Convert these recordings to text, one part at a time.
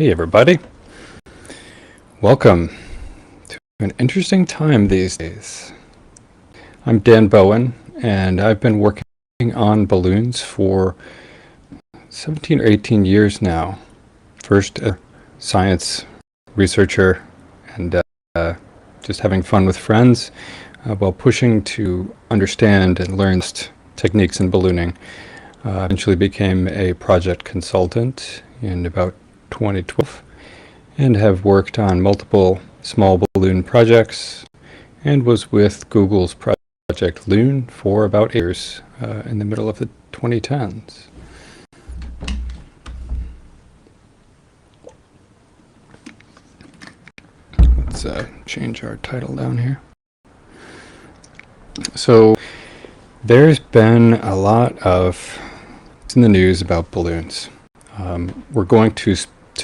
Hey everybody, welcome to an interesting time these days. I'm Dan Bowen and I've been working on balloons for 17 or 18 years now. First a science researcher and just having fun with friends while pushing to understand and learn techniques in ballooning. Eventually became a project consultant in about 2012 and have worked on multiple small balloon projects and was with Google's Project Loon for about 8 years in the middle of the 2010s. Let's change our title down here. So there's been a lot of in the news about balloons. We're going to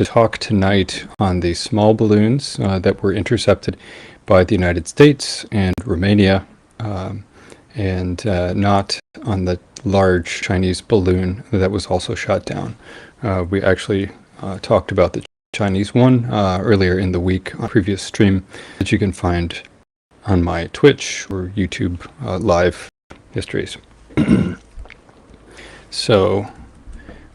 talk tonight on the small balloons that were intercepted by the United States and Romania, and not on the large Chinese balloon that was also shot down. We actually talked about the Chinese one earlier in the week on a previous stream that you can find on my Twitch or YouTube live histories. So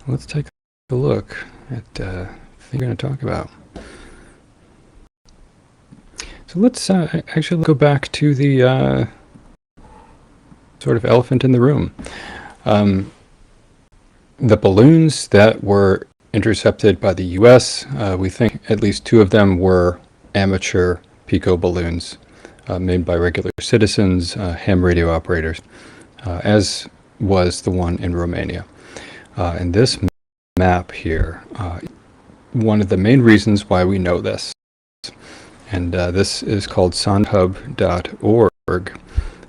let's take a look at the thing we're going to talk about. So let's actually go back to the sort of elephant in the room. The balloons that were intercepted by the US, we think at least 2 of them were amateur pico balloons made by regular citizens, ham radio operators, as was the one in Romania. And this map here, one of the main reasons why we know this, and this is called sondhub.org,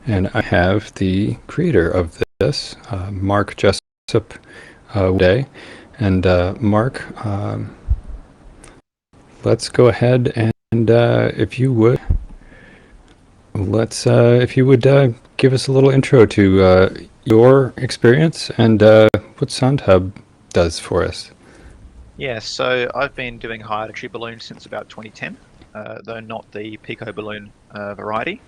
and I have the creator of this, Mark Jessup Day. And Mark, let's go ahead and if you would, give us a little intro to your experience and what Sondhub does for us. Yeah, so I've been doing high altitude balloons since about 2010, though not the pico balloon variety.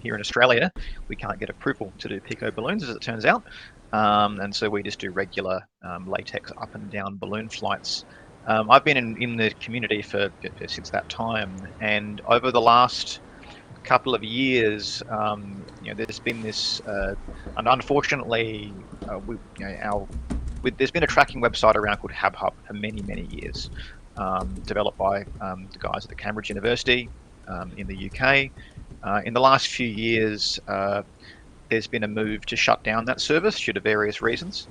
Here in Australia, we can't get approval to do pico balloons, as it turns out, and so we just do regular latex up and down balloon flights. I've been in the community since that time, and over the last couple of years, there's been this, and unfortunately, there's been a tracking website around called HabHub for many, many years, developed by the guys at the Cambridge University in the UK. In the last few years, there's been a move to shut down that service due to various reasons.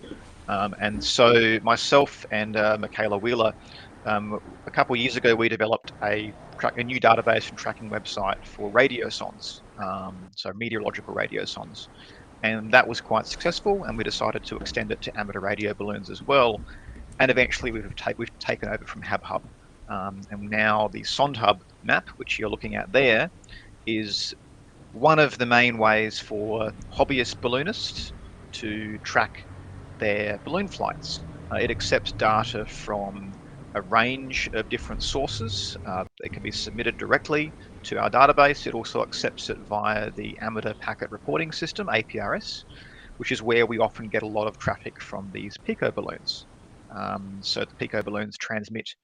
And so myself and Michaela Wheeler, a couple of years ago, we developed a new database and tracking website for radiosondes, so meteorological radiosondes. And that was quite successful, and we decided to extend it to amateur radio balloons as well. And eventually we've taken over from HabHub. And now the Sondhub map, which you're looking at there, is one of the main ways for hobbyist balloonists to track their balloon flights. It accepts data from a range of different sources. It can be submitted directly to our database. It also accepts it via the Amateur Packet Reporting System, APRS, which is where we often get a lot of traffic from these pico balloons. So the pico balloons transmit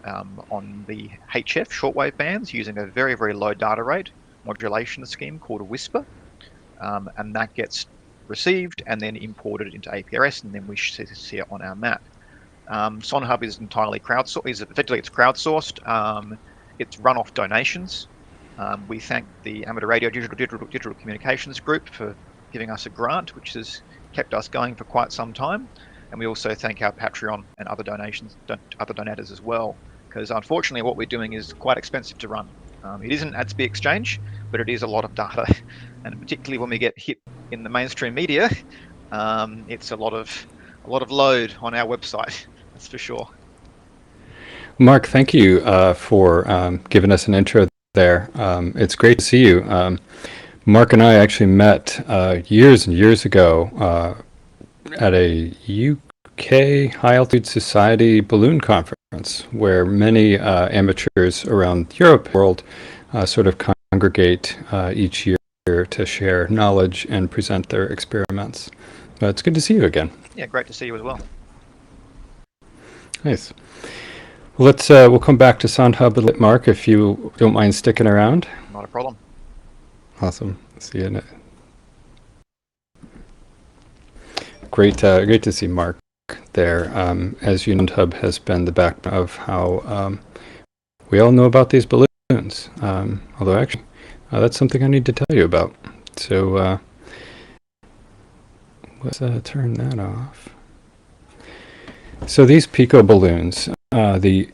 on the HF shortwave bands using a very, very low data rate modulation scheme called a WSPR, and that gets received and then imported into APRS, and then we see it on our map. Sondhub is entirely crowdsourced. Effectively, it's crowdsourced. It's run off donations. We thank the Amateur Radio Digital Communications Group for giving us a grant, which has kept us going for quite some time. And we also thank our Patreon and other donators as well, because unfortunately what we're doing is quite expensive to run. It isn't ADS-B Exchange, but it is a lot of data, and particularly when we get hit in the mainstream media, it's a lot of load on our website. That's for sure. Mark, thank you for giving us an intro there. It's great to see you. Mark and I actually met years and years ago at a UK High Altitude Society balloon conference. where many amateurs around Europe world sort of congregate each year to share knowledge and present their experiments. It's good to see you again. Yeah, great to see you as well. Nice. We'll come back to SoundHub a bit, Mark, if you don't mind sticking around. Not a problem. Awesome. See you in it. Great to see Mark there. As you know, SoundHub has been the backbone of how we all know about these balloons. Although actually, that's something I need to tell you about. So let's turn that off. So these Pico balloons, the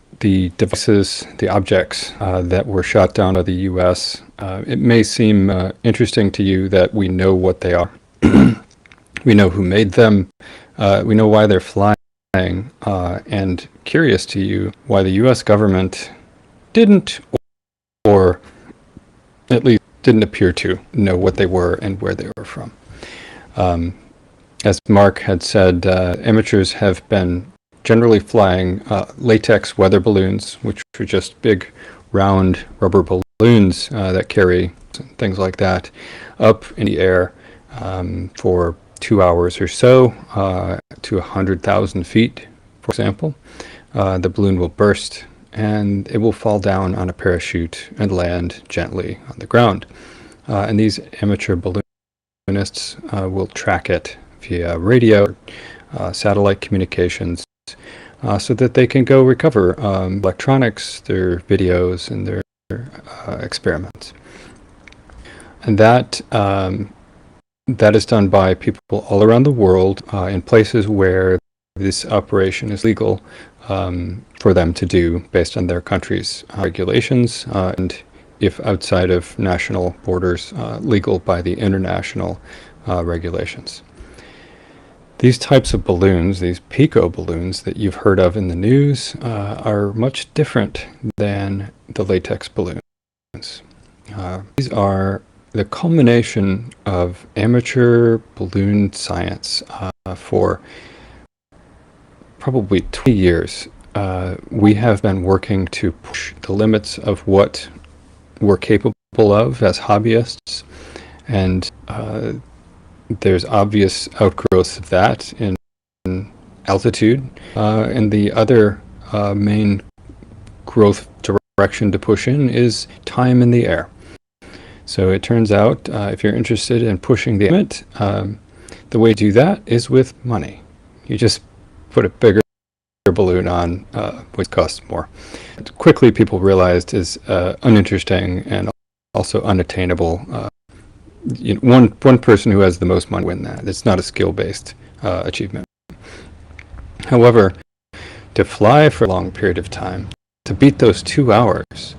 devices, the objects that were shot down by the U.S., it may seem interesting to you that we know what they are. We know who made them. We know why they're flying. And curious to you why the U.S. government didn't, or at least didn't appear to, know what they were and where they were from. As Mark had said, amateurs have been generally flying latex weather balloons, which are just big, round rubber balloons that carry things like that up in the air for 2 hours or so to 100,000 feet, for example. The balloon will burst and it will fall down on a parachute and land gently on the ground. And these amateur balloonists will track it via radio, satellite communications, so that they can go recover electronics, their videos, and their experiments. And that is done by people all around the world in places where this operation is legal for them to do based on their country's regulations, and if outside of national borders, legal by the international regulations. These types of balloons, these Pico balloons that you've heard of in the news, are much different than the latex balloons. These are the culmination of amateur balloon science for probably 20 years. We have been working to push the limits of what we're capable of as hobbyists, and there's obvious outgrowths of that in altitude, and the other main growth direction to push in is time in the air. So it turns out if you're interested in pushing the limit, the way to do that is with money. You just put a bigger balloon on, which costs more. Quickly people realized is uninteresting and also unattainable. One person who has the most money win that. It's not a skill-based achievement. However, to fly for a long period of time, to beat those 2 hours,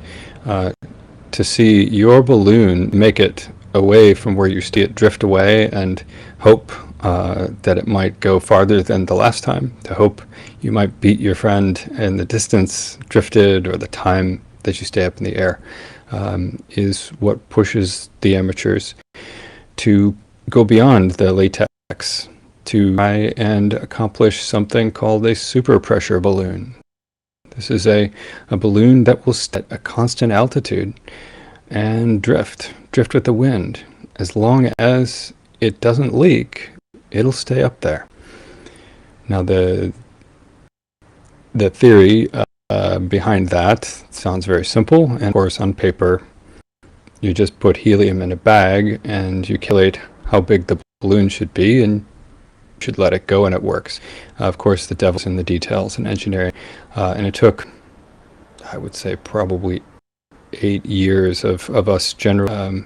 to see your balloon make it away from where you see it drift away and hope that it might go farther than the last time, to hope you might beat your friend in the distance drifted or the time that you stay up in the air, is what pushes the amateurs to go beyond the latex to try and accomplish something called a super pressure balloon. This is a balloon that will stay at a constant altitude and drift with the wind. As long as it doesn't leak, it'll stay up there. Now the theory behind that sounds very simple, and of course on paper you just put helium in a bag and you calculate how big the balloon should be and you should let it go and it works. Of course the devil's in the details in engineering, and it took, I would say, probably 8 years of us generally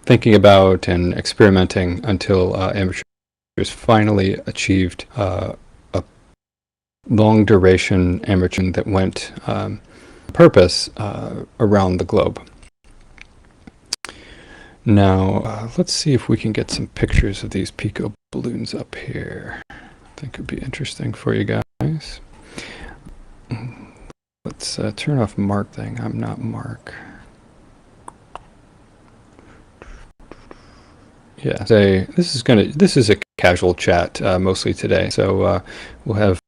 thinking about and experimenting until amateurs finally achieved a long duration amateur that went purpose around the globe. Now let's see if we can get some pictures of these Pico balloons up here. I think it would be interesting for you guys. Let's turn off Mark thing. I'm not Mark. Yeah, this is a casual chat mostly today. So we'll have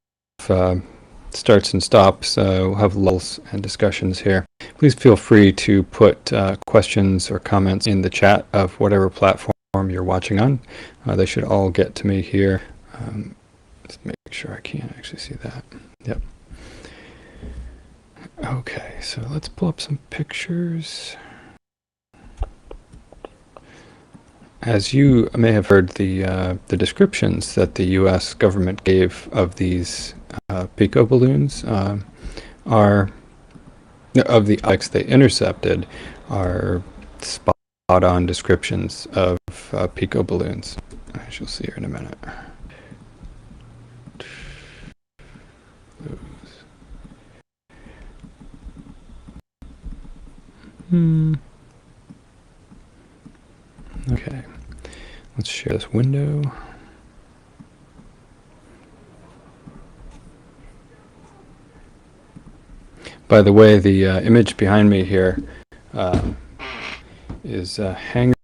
starts and stops. We'll have lulls and discussions here. Please feel free to put questions or comments in the chat of whatever platform you're watching on. They should all get to me here. Let's make sure I can actually see that. Yep. Okay, so let's pull up some pictures. As you may have heard, the descriptions that the U.S. government gave of these Pico balloons are, of the objects they intercepted, are spot-on descriptions of Pico balloons, as you'll see here in a minute. Okay, let's share this window. By the way, the image behind me here is Hangar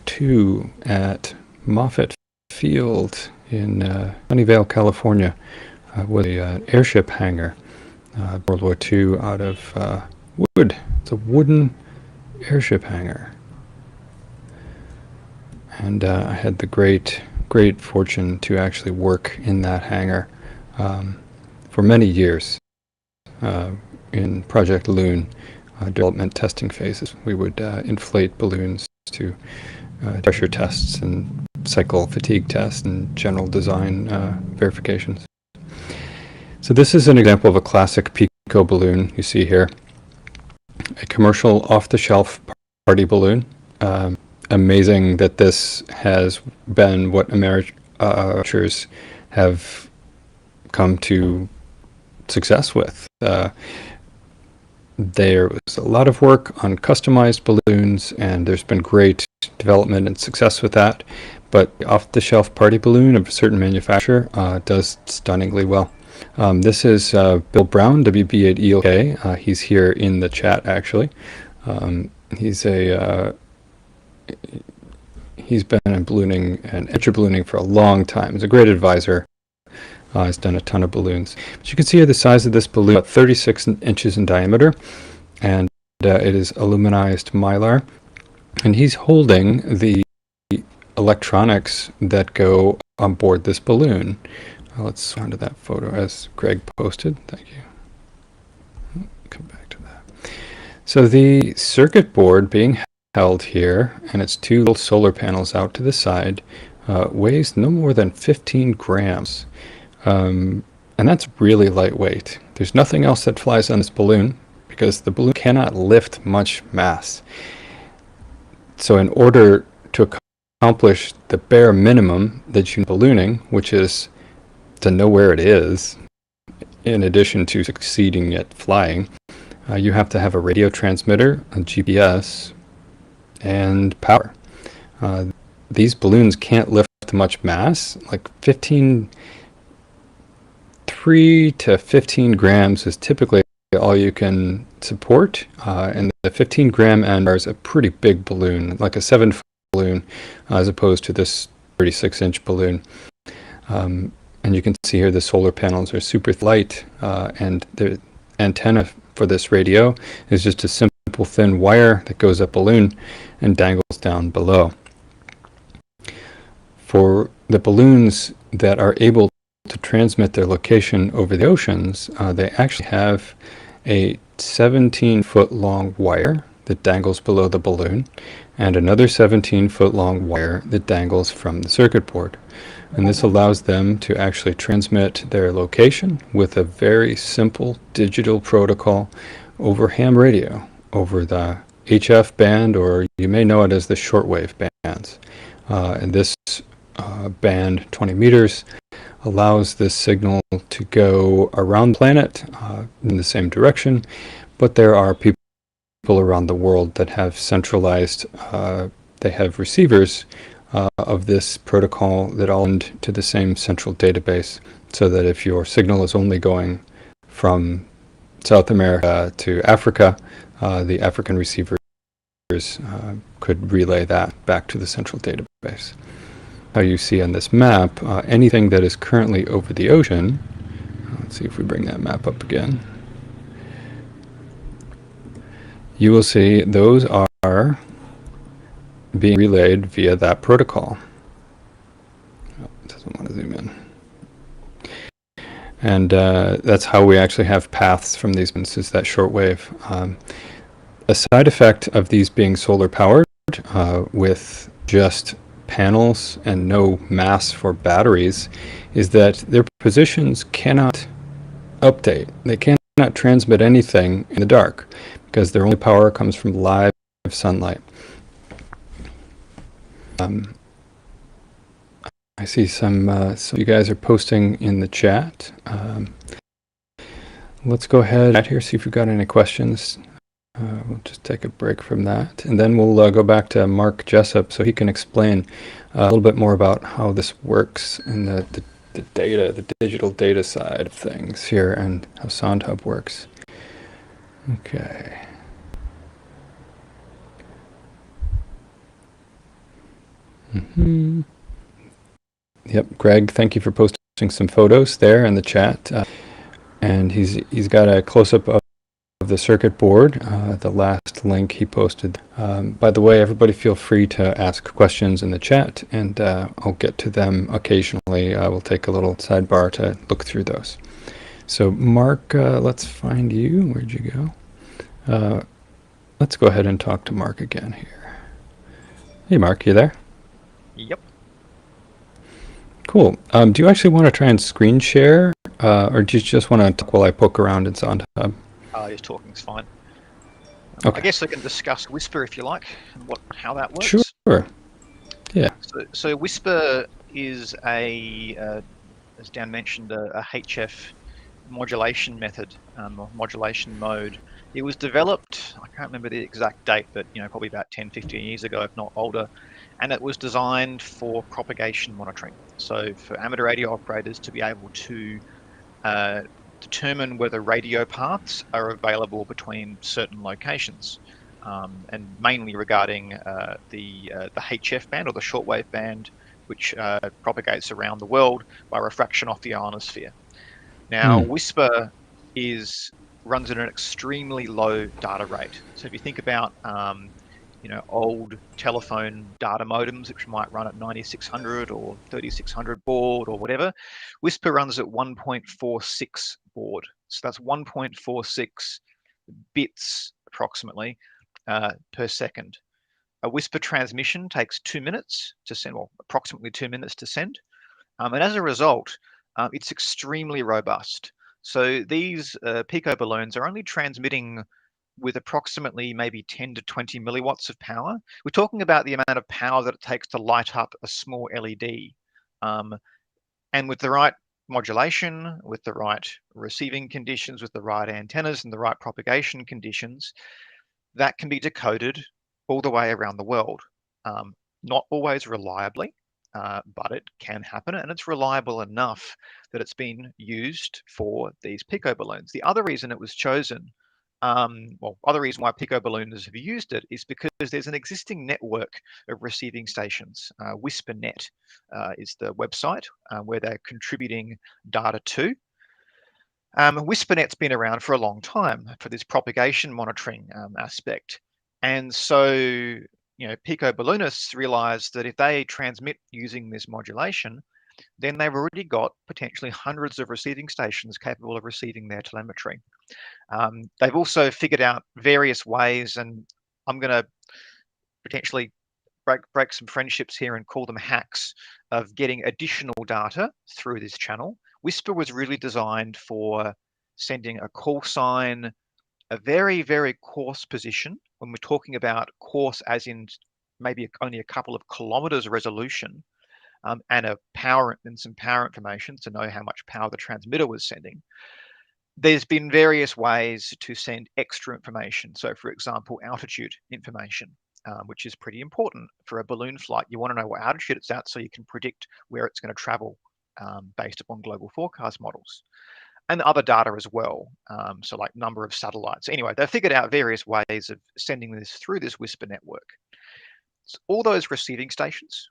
2 at Moffett Field in Sunnyvale, California, with an airship hangar, World War II, out of wood. It's a wooden airship hangar. And I had the great fortune to actually work in that hangar for many years in Project Loon development testing phases. We would inflate balloons to pressure tests and cycle fatigue tests and general design verifications. So this is an example of a classic Pico balloon you see here. A commercial off-the-shelf party balloon. Amazing that this has been what amateurs have come to success with. There was a lot of work on customized balloons, and there's been great development and success with that. But the off-the-shelf party balloon of a certain manufacturer does stunningly well. This is Bill Brown, WB8ELK. He's here in the chat, actually. He's been in ballooning and etcher ballooning for a long time. He's a great advisor. He's done a ton of balloons. But you can see here the size of this balloon, about 36 inches in diameter, and it is aluminized mylar. And he's holding the electronics that go on board this balloon. Let's go on to that photo as Greg posted. Thank you. Come back to that. So the circuit board being held here, and its two little solar panels out to the side, weighs no more than 15 grams. And that's really lightweight. There's nothing else that flies on this balloon because the balloon cannot lift much mass. So in order to accomplish the bare minimum that you need ballooning, which is to know where it is, in addition to succeeding at flying, you have to have a radio transmitter, a GPS, and power. These balloons can't lift much mass. Like 3 to 15 grams is typically all you can support, and the 15 gram end is a pretty big balloon, like a 7-foot balloon, as opposed to this 36-inch balloon. And you can see here the solar panels are super light, and the antenna for this radio is just a simple thin wire that goes up balloon and dangles down below. For the balloons that are able to transmit their location over the oceans, they actually have a 17-foot long wire that dangles below the balloon and another 17-foot long wire that dangles from the circuit board. And this allows them to actually transmit their location with a very simple digital protocol over ham radio, over the HF band, or you may know it as the shortwave bands. And this band, 20 meters, allows this signal to go around the planet in the same direction, but there are people around the world that have centralized, they have receivers of this protocol that all end to the same central database, so that if your signal is only going from South America to Africa, the African receivers could relay that back to the central database. How you see on this map, anything that is currently over the ocean, let's see if we bring that map up again. You will see those are being relayed via that protocol. Oh, it doesn't want to zoom in. And that's how we actually have paths from these, is that shortwave. A side effect of these being solar powered with just panels and no mass for batteries is that their positions cannot update. They cannot transmit anything in the dark because their only power comes from live sunlight. I see some you guys are posting in the chat. Let's go ahead here, see if we've got any questions. We'll just take a break from that, and then we'll go back to Mark Jessup so he can explain a little bit more about how this works in the data, the digital data side of things here, and how SoundHub works. Okay. Yep, Greg, thank you for posting some photos there in the chat. And he's got a close-up of the circuit board, the last link he posted. By the way, everybody feel free to ask questions in the chat, and I'll get to them occasionally. I will take a little sidebar to look through those. So Mark, let's find you. Where'd you go? Let's go ahead and talk to Mark again here. Hey Mark, you there? Yep. Cool. Do you actually want to try and screen share, or do you just want to talk while I poke around in SoundHub? Just talking's fine. Okay. I guess I can discuss Whisper if you like, and how that works. Sure. Yeah. So Whisper is as Dan mentioned, a HF modulation method, or modulation mode. It was developed, I can't remember the exact date, but probably about 10, 15 years ago, if not older. And it was designed for propagation monitoring. So for amateur radio operators to be able to determine whether radio paths are available between certain locations, and mainly regarding the HF band, or the shortwave band, which propagates around the world by refraction off the ionosphere. Now, Whisper runs at an extremely low data rate. So if you think about old telephone data modems, which might run at 9600 or 3600 baud or whatever, Whisper runs at 1.46 baud. So that's 1.46 bits approximately per second. A Whisper transmission takes 2 minutes to send, or approximately 2 minutes to send. And as a result, it's extremely robust. So these pico balloons are only transmitting with approximately maybe 10 to 20 milliwatts of power. We're talking about the amount of power that it takes to light up a small LED. And with the right modulation, with the right receiving conditions, with the right antennas and the right propagation conditions, that can be decoded all the way around the world. Not always reliably, but it can happen, and it's reliable enough that it's been used for these pico balloons. The other reason it was chosen, other reason why pico ballooners have used it, is because there's an existing network of receiving stations. WhisperNet is the website where they're contributing data to. WhisperNet's been around for a long time for this propagation monitoring aspect, and so pico balloonists realize that if they transmit using this modulation, then they've already got potentially hundreds of receiving stations capable of receiving their telemetry. They've also figured out various ways, and I'm going to potentially break some friendships here and call them hacks, of getting additional data through this channel. Whisper was really designed for sending a call sign, a very, very coarse position. When we're talking about coarse as in maybe only a couple of kilometers resolution, and some power information to know how much power the transmitter was sending. There's been various ways to send extra information. So for example, altitude information, which is pretty important for a balloon flight. You want to know what altitude it's at so you can predict where it's going to travel based upon global forecast models. And other data as well, so like number of satellites. Anyway, they've figured out various ways of sending this through this Whisper network. So all those receiving stations,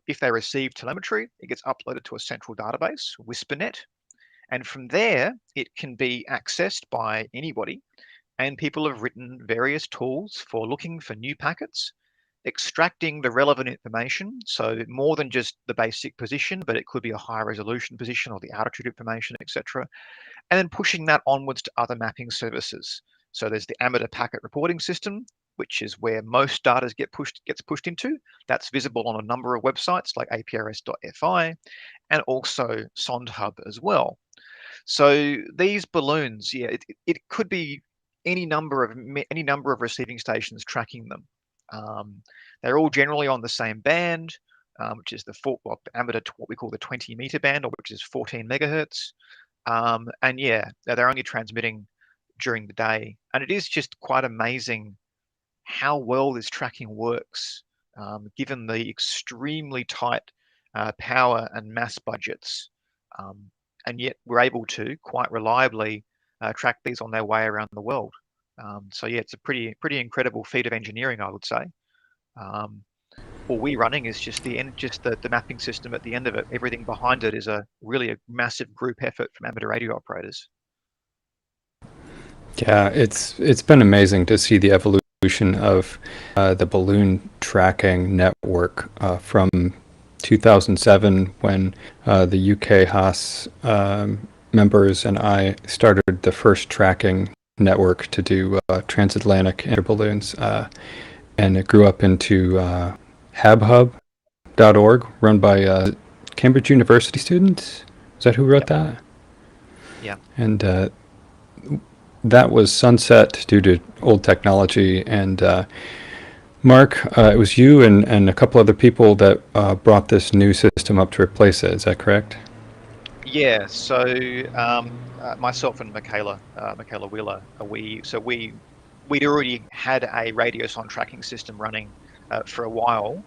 if they receive telemetry, it gets uploaded to a central database, WhisperNet, And from there, it can be accessed by anybody. And people have written various tools for looking for new packets, extracting the relevant information. So more than just the basic position, but it could be a high resolution position or the altitude information, etc. And then pushing that onwards to other mapping services. So there's the amateur packet reporting system, which is where most data gets pushed into. That's visible on a number of websites like aprs.fi and also SondHub as well. So these balloons, yeah, it could be any number of receiving stations tracking them. They're all generally on the same band, which is the amateur, what we call the 20-meter band, or which is 14 megahertz. And yeah, they're only transmitting during the day, and it is just quite amazing how well this tracking works, given the extremely tight power and mass budgets. And yet we're able to quite reliably track these on their way around the world. So yeah, it's a pretty incredible feat of engineering, I would say. All we're running is just the mapping system at the end of it. Everything behind it is really a massive group effort from amateur radio operators. Yeah, it's been amazing to see the evolution of the balloon tracking network from 2007 when the UK Haas members and I started the first tracking network to do transatlantic air balloons, and it grew up into habhub.org, run by Cambridge University students. Is that who wrote that? Yeah. And that was sunset due to old technology. And Mark, it was you and a couple other people that brought this new system up to replace it. Is that correct? Yeah. So myself and Michaela Wheeler, we'd already had a Radiosonde tracking system running for a while,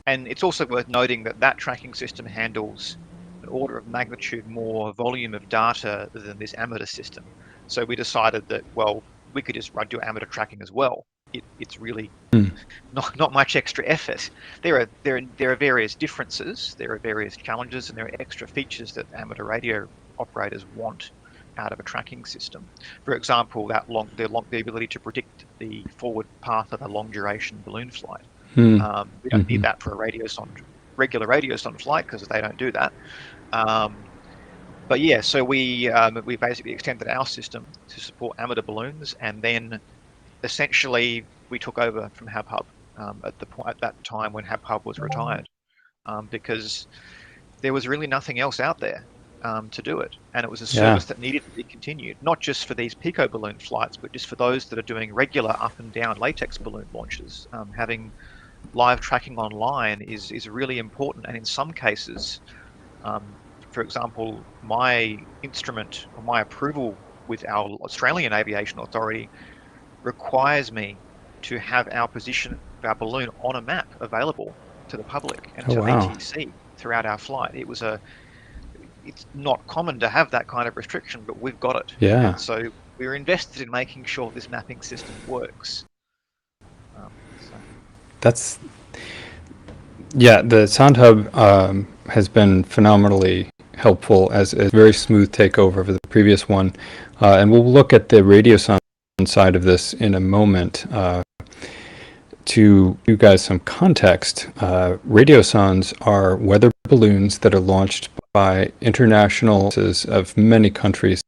and it's also worth noting that tracking system handles an order of magnitude more volume of data than this amateur system. So we decided that, well, we could just do amateur tracking as well. It's really not much extra effort. There are various differences, there are various challenges, and there are extra features that amateur radio operators want out of a tracking system. For example, the ability to predict the forward path of a long duration balloon flight. We don't need that for a regular Radiosonde flight, because they don't do that. But yeah, so we basically extended our system to support amateur balloons, and then essentially we took over from HabHub at that time when HabHub was retired, because there was really nothing else out there to do it, and it was a service that needed to be continued, not just for these Pico balloon flights, but just for those that are doing regular up and down latex balloon launches. Having live tracking online is really important, and in some cases, for example, my instrument or my approval with our Australian Aviation Authority requires me to have our position of our balloon on a map available to the public and to ATC throughout our flight. It's not common to have that kind of restriction, but we've got it. Yeah. And so we're invested in making sure this mapping system works. The SondHub has been phenomenally helpful as a very smooth takeover of the previous one, and we'll look at the Radiosonde side of this in a moment. To give you guys some context, Radiosondes are weather balloons that are launched by international of many countries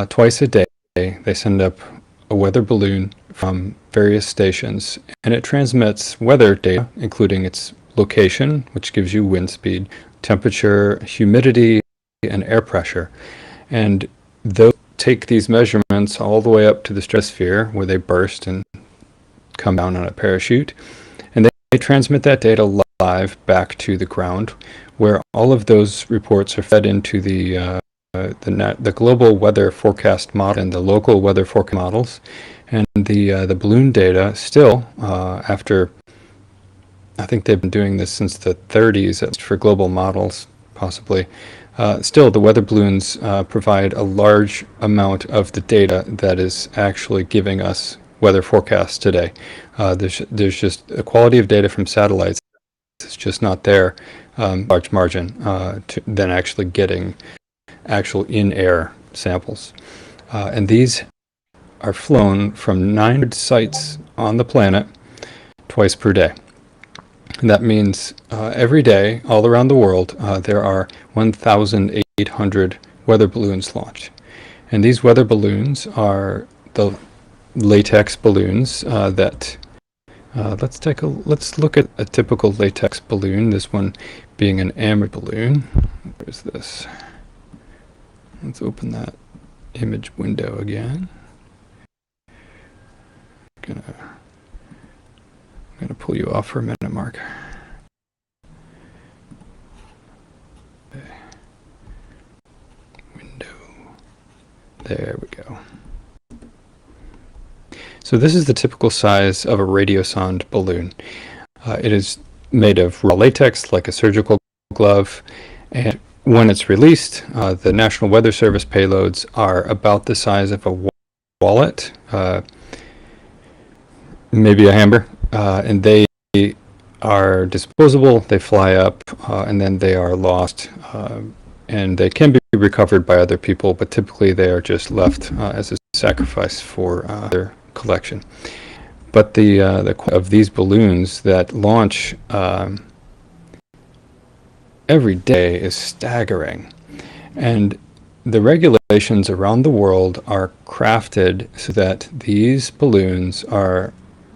twice a day. They send up a weather balloon from various stations, and it transmits weather data, including its location, which gives you wind speed, temperature, humidity, and air pressure. And they'll take these measurements all the way up to the stratosphere, where they burst and come down on a parachute, and they transmit that data live back to the ground, where all of those reports are fed into the global weather forecast model and the local weather forecast models. And the balloon data still, after, I think they've been doing this since the 30s, at least for global models, possibly. Still, the weather balloons provide a large amount of the data that is actually giving us weather forecasts today. There's just a quality of data from satellites. It's just not there, large margin, than actually getting actual in-air samples. And these are flown from 900 sites on the planet twice per day. And that means every day, all around the world, there are 1,800 weather balloons launched. And these weather balloons are the latex balloons that let's look at a typical latex balloon. This one being an amber balloon. Where's this? Let's open that image window again. I'm gonna pull you off for a minute, Mark. Okay. Window. There we go. So this is the typical size of a radiosonde balloon. It is made of raw latex, like a surgical glove, and when it's released, the National Weather Service payloads are about the size of a wallet, maybe a hammer, and they are disposable. They fly up, and then they are lost, and they can be recovered by other people, but typically they are just left as a sacrifice for their collection. But the of these balloons that launch every day is staggering, and the regulations around the world are crafted so that these balloons are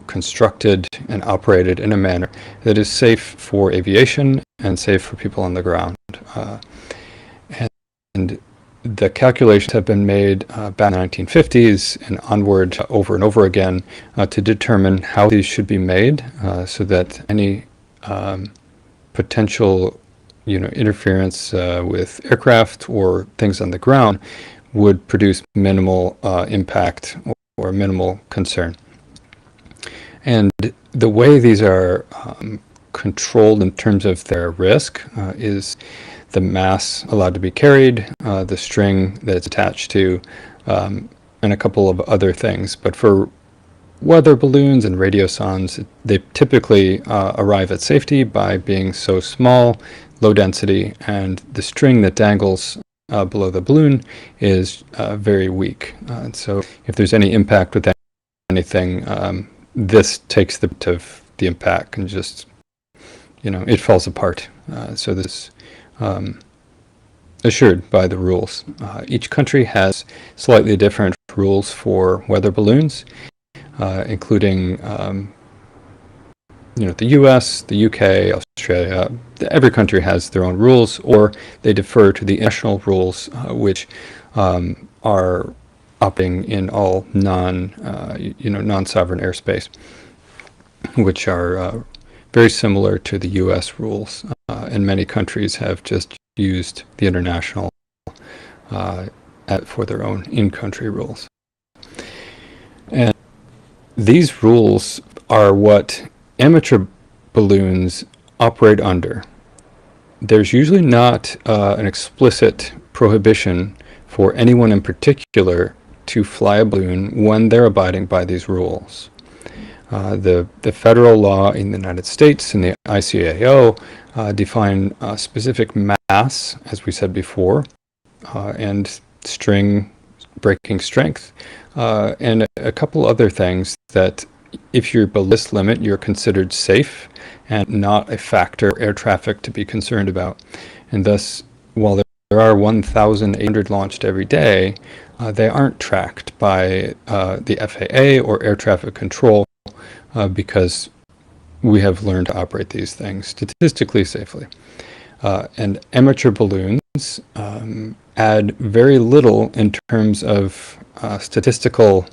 constructed and operated in a manner that is safe for aviation and safe for people on the ground. And the calculations have been made back in the 1950s and onward over and over again to determine how these should be made so that any potential interference with aircraft or things on the ground would produce minimal impact or minimal concern. And the way these are controlled in terms of their risk is the mass allowed to be carried, the string that it's attached to, and a couple of other things. But for weather balloons and radiosondes, they typically arrive at safety by being so small, low density, and the string that dangles below the balloon is very weak. And so if there's any impact with anything, this takes the impact and just, it falls apart. So this assured by the rules. Each country has slightly different rules for weather balloons, including the US, the UK, Australia. Every country has their own rules, or they defer to the national rules, which are operating in all non-sovereign airspace, which are very similar to the US rules. And many countries have just used the international for their own in-country rules. And these rules are what amateur balloons operate under. There's usually not an explicit prohibition for anyone in particular to fly a balloon when they're abiding by these rules. The federal law in the United States and the ICAO define specific mass, as we said before, and string breaking strength, and a couple other things that if you're below this limit, you're considered safe and not a factor air traffic to be concerned about. And thus, while there are 1,800 launched every day, they aren't tracked by the FAA or air traffic control because we have learned to operate these things statistically safely. And amateur balloons add very little in terms of statistical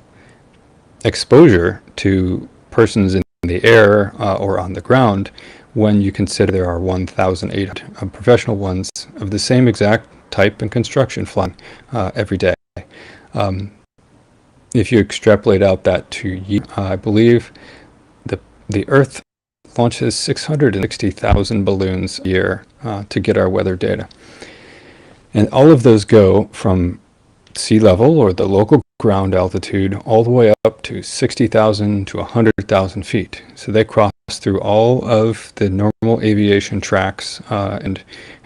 exposure to persons in the air or on the ground when you consider there are 1,800 professional ones of the same exact type and construction flying every day. If you extrapolate out that to I believe the Earth launches 660,000 balloons a year to get our weather data. And all of those go from sea level or the local ground altitude all the way up to 60,000 to 100,000 feet. So they cross through all of the normal aviation tracks and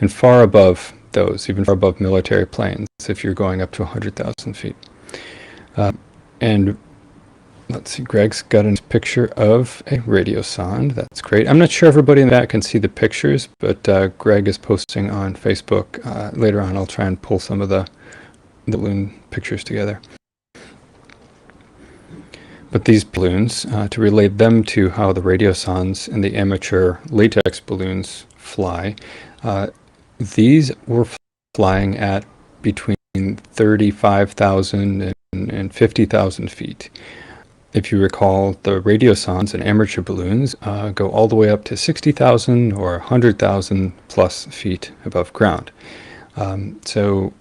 far above those, even far above military planes, if you're going up to 100,000 feet. And let's see, Greg's got a picture of a radiosonde. That's great. I'm not sure everybody in that can see the pictures, but Greg is posting on Facebook. Later on, I'll try and pull some of the balloon pictures together. But these balloons, to relate them to how the radiosondes and the amateur latex balloons fly, these were flying at between 35,000 and 50,000 feet. If you recall, the radiosondes and amateur balloons go all the way up to 60,000 or 100,000 plus feet above ground. So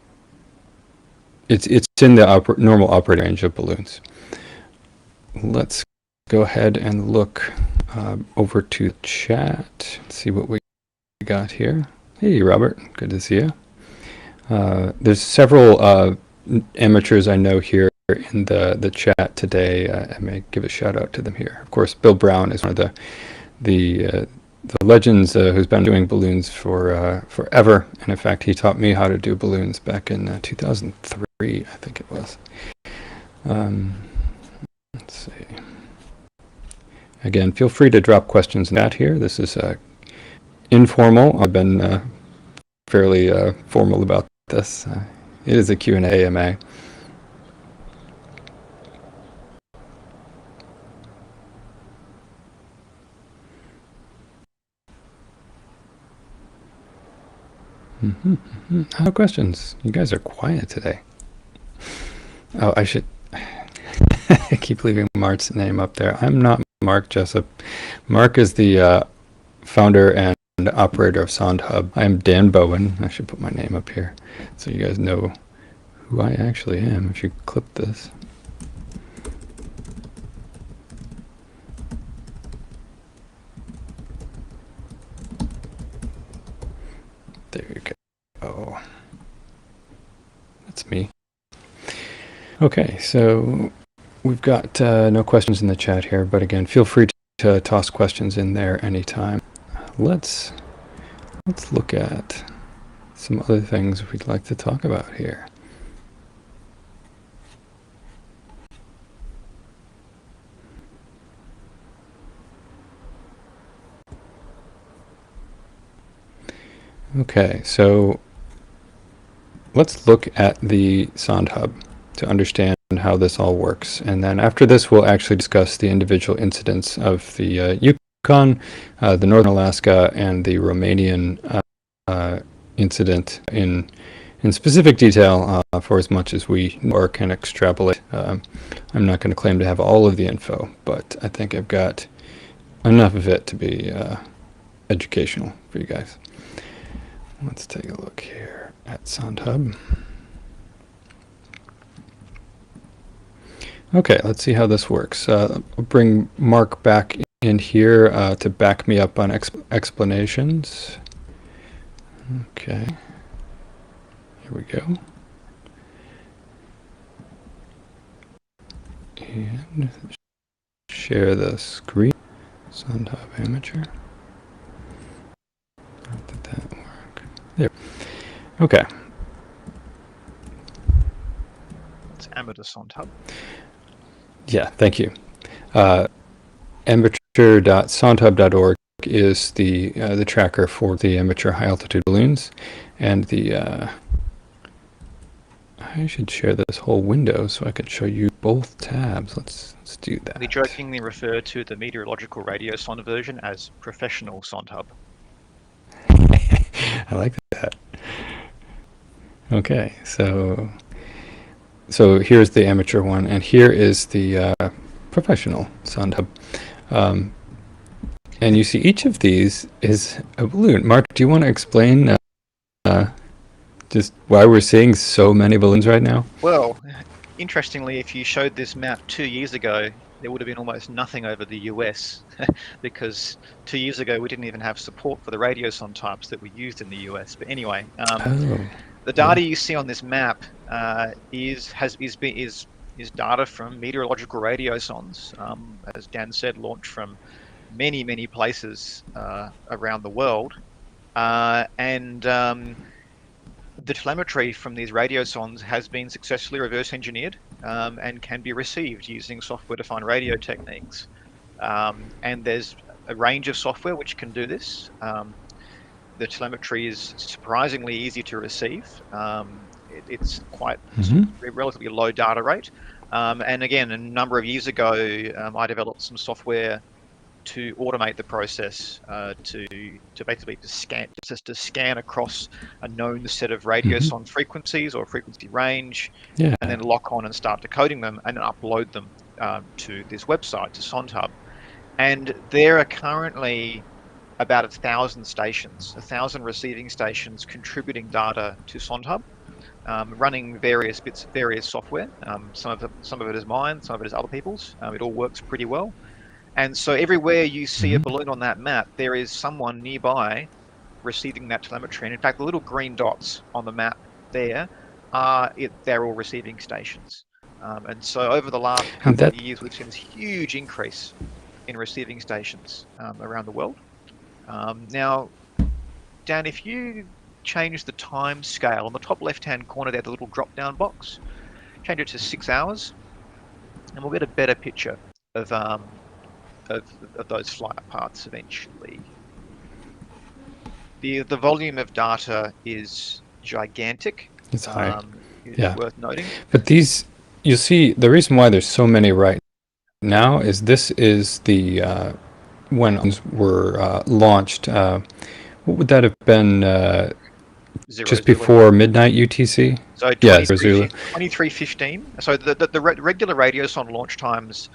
it's in the normal operating range of balloons. Let's go ahead and look over to the chat, see what we got here. Hey, Robert, good to see you. There's several amateurs I know here in the chat today. I may give a shout out to them here. Of course, Bill Brown is one of the legends who's been doing balloons for forever. And in fact, he taught me how to do balloons back in 2003, I think it was. Let's see. Again, feel free to drop questions in chat here. This is informal. I've been fairly formal about this. It is a Q&A AMA. No questions. You guys are quiet today. Oh, I should... I keep leaving Mark's name up there. I'm not Mark Jessup. Mark is the founder and operator of SondHub. I am Dan Bowen. I should put my name up here so you guys know who I actually am if you clip this. There you go. Oh, that's me. Okay, so we've got no questions in the chat here, but again, feel free to toss questions in there anytime. Let's look at some other things we'd like to talk about here. Okay, so let's look at the SondHub to understand how this all works. And then after this, we'll actually discuss the individual incidents of the Yukon, the Northern Alaska, and the Romanian incident in specific detail for as much as we or can extrapolate. I'm not going to claim to have all of the info, but I think I've got enough of it to be educational for you guys. Let's take a look here at SondHub. Okay, let's see how this works. I'll bring Mark back in here to back me up on explanations. Okay, here we go. And share the screen. SondHub Amateur. How did that work? There. Okay. It's Amateur SondHub. Yeah, thank you. Amateur.sondhub.org is the tracker for the amateur high altitude balloons, and the I should share this whole window so I can show you both tabs. Let's do that. We jokingly refer to the meteorological radio sonde version as professional SondHub. I like that. Okay, so here's the amateur one, and here is the professional SondHub. And you see each of these is a balloon. Mark, do you want to explain just why we're seeing so many balloons right now? Well, interestingly, if you showed this map 2 years ago, there would have been almost nothing over the US because 2 years ago we didn't even have support for the radiosonde types that were used in the US. But anyway, the data you see on this map is data from meteorological radiosondes, as Dan said, launched from many places around the world, and the telemetry from these radiosondes has been successfully reverse engineered and can be received using software-defined radio techniques. And there's a range of software which can do this. The telemetry is surprisingly easy to receive. It's quite relatively low data rate. And again, a number of years ago, I developed some software to automate the process, to basically to scan across a known set of radiosonde frequencies or frequency range, Yeah. and then lock on and start decoding them and upload them to this website, to SondHub. And there are currently about 1,000 stations, 1,000 receiving stations contributing data to SondHub, running various bits, various software. Some of it is mine, some of it is other people's. It all works pretty well. And so everywhere you see a balloon on that map, there is someone nearby receiving that telemetry. And in fact, the little green dots on the map there they're all receiving stations. And so over the last couple of years, we've seen this huge increase in receiving stations around the world. Now, Dan, if you change the time scale on the top left-hand corner there, the little drop-down box, change it to 6 hours, and we'll get a better picture of those flight paths eventually. The volume of data is gigantic. It's high. It's worth noting. But these, you see, the reason why there's so many right now is this is the when were launched. What would that have been? Just before midnight UTC? So 23:15. So the regular radiosonde launch times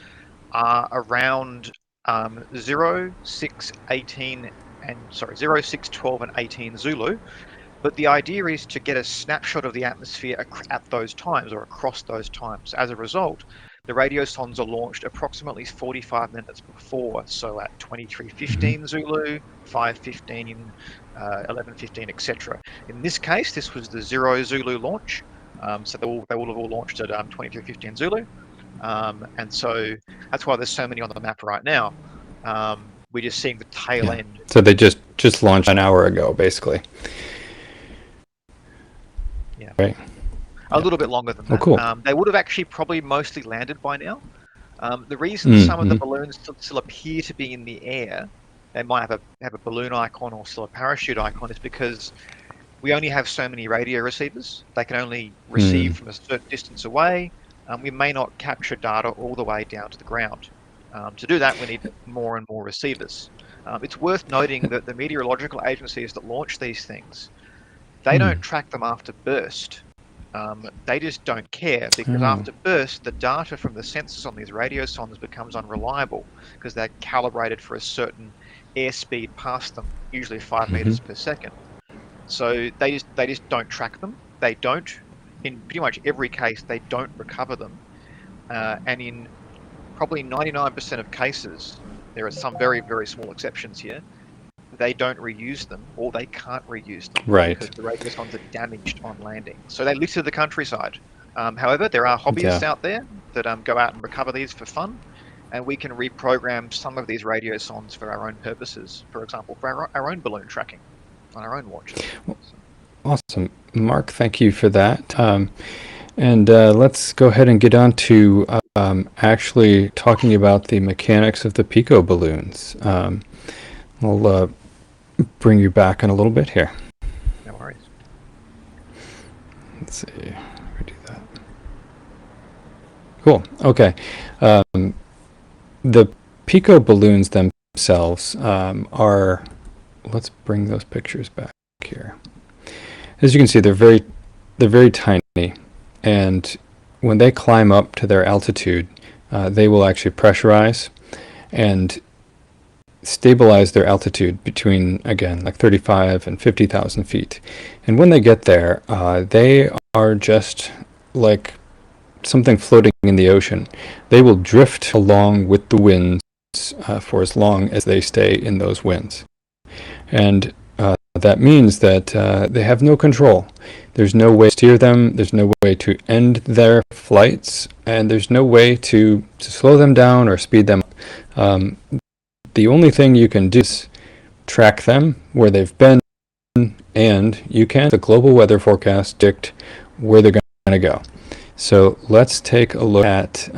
are around 06:18 and 06:12 and 18 Zulu. But the idea is to get a snapshot of the atmosphere at those times or across those times. As a result, the radiosondes are launched approximately 45 minutes before, so at 23:15 Zulu, 5:15, 11:15, etc. In this case, this was the 0 Zulu launch, so they will have all launched at 23:15 Zulu, and so that's why there's so many on the map right now. We're just seeing the tail end. So they just launched an hour ago, basically. Yeah. Right. A little bit longer than that. Oh, cool. They would have actually probably mostly landed by now. The reason some of the balloons still appear to be in the air, they might have a balloon icon or still a parachute icon, is because we only have so many radio receivers. They can only receive from a certain distance away. We may not capture data all the way down to the ground. To do that, we need more and more receivers. It's worth noting that the meteorological agencies that launch these things, they don't track them after burst. They just don't care, because after burst, the data from the sensors on these radiosondes becomes unreliable because they're calibrated for a certain airspeed past them, usually 5 meters per second. So they just don't track them. They don't, in pretty much every case, they don't recover them. And in probably 99% of cases, there are some very, very small exceptions here, they don't reuse them, or they can't reuse them, right, because the radiosondes are damaged on landing. So they litter the countryside. However, there are hobbyists out there that go out and recover these for fun, and we can reprogram some of these radiosondes for our own purposes. For example, for our own balloon tracking on our own launches. Awesome, Mark. Thank you for that. And let's go ahead and get on to actually talking about the mechanics of the Pico balloons. I'll bring you back in a little bit here. No worries. Let's see. We do that. Cool. Okay. The Pico balloons themselves are. Let's bring those pictures back here. As you can see, they're very tiny, and when they climb up to their altitude, they will actually pressurize and stabilize their altitude between, again, like 35 and 50,000 feet. And when they get there, they are just like something floating in the ocean. They will drift along with the winds for as long as they stay in those winds. And that means that they have no control. There's no way to steer them, there's no way to end their flights, and there's no way to slow them down or speed them up. The only thing you can do is track them where they've been and you can, the global weather forecast, predict where they're going to go. So let's take a look at,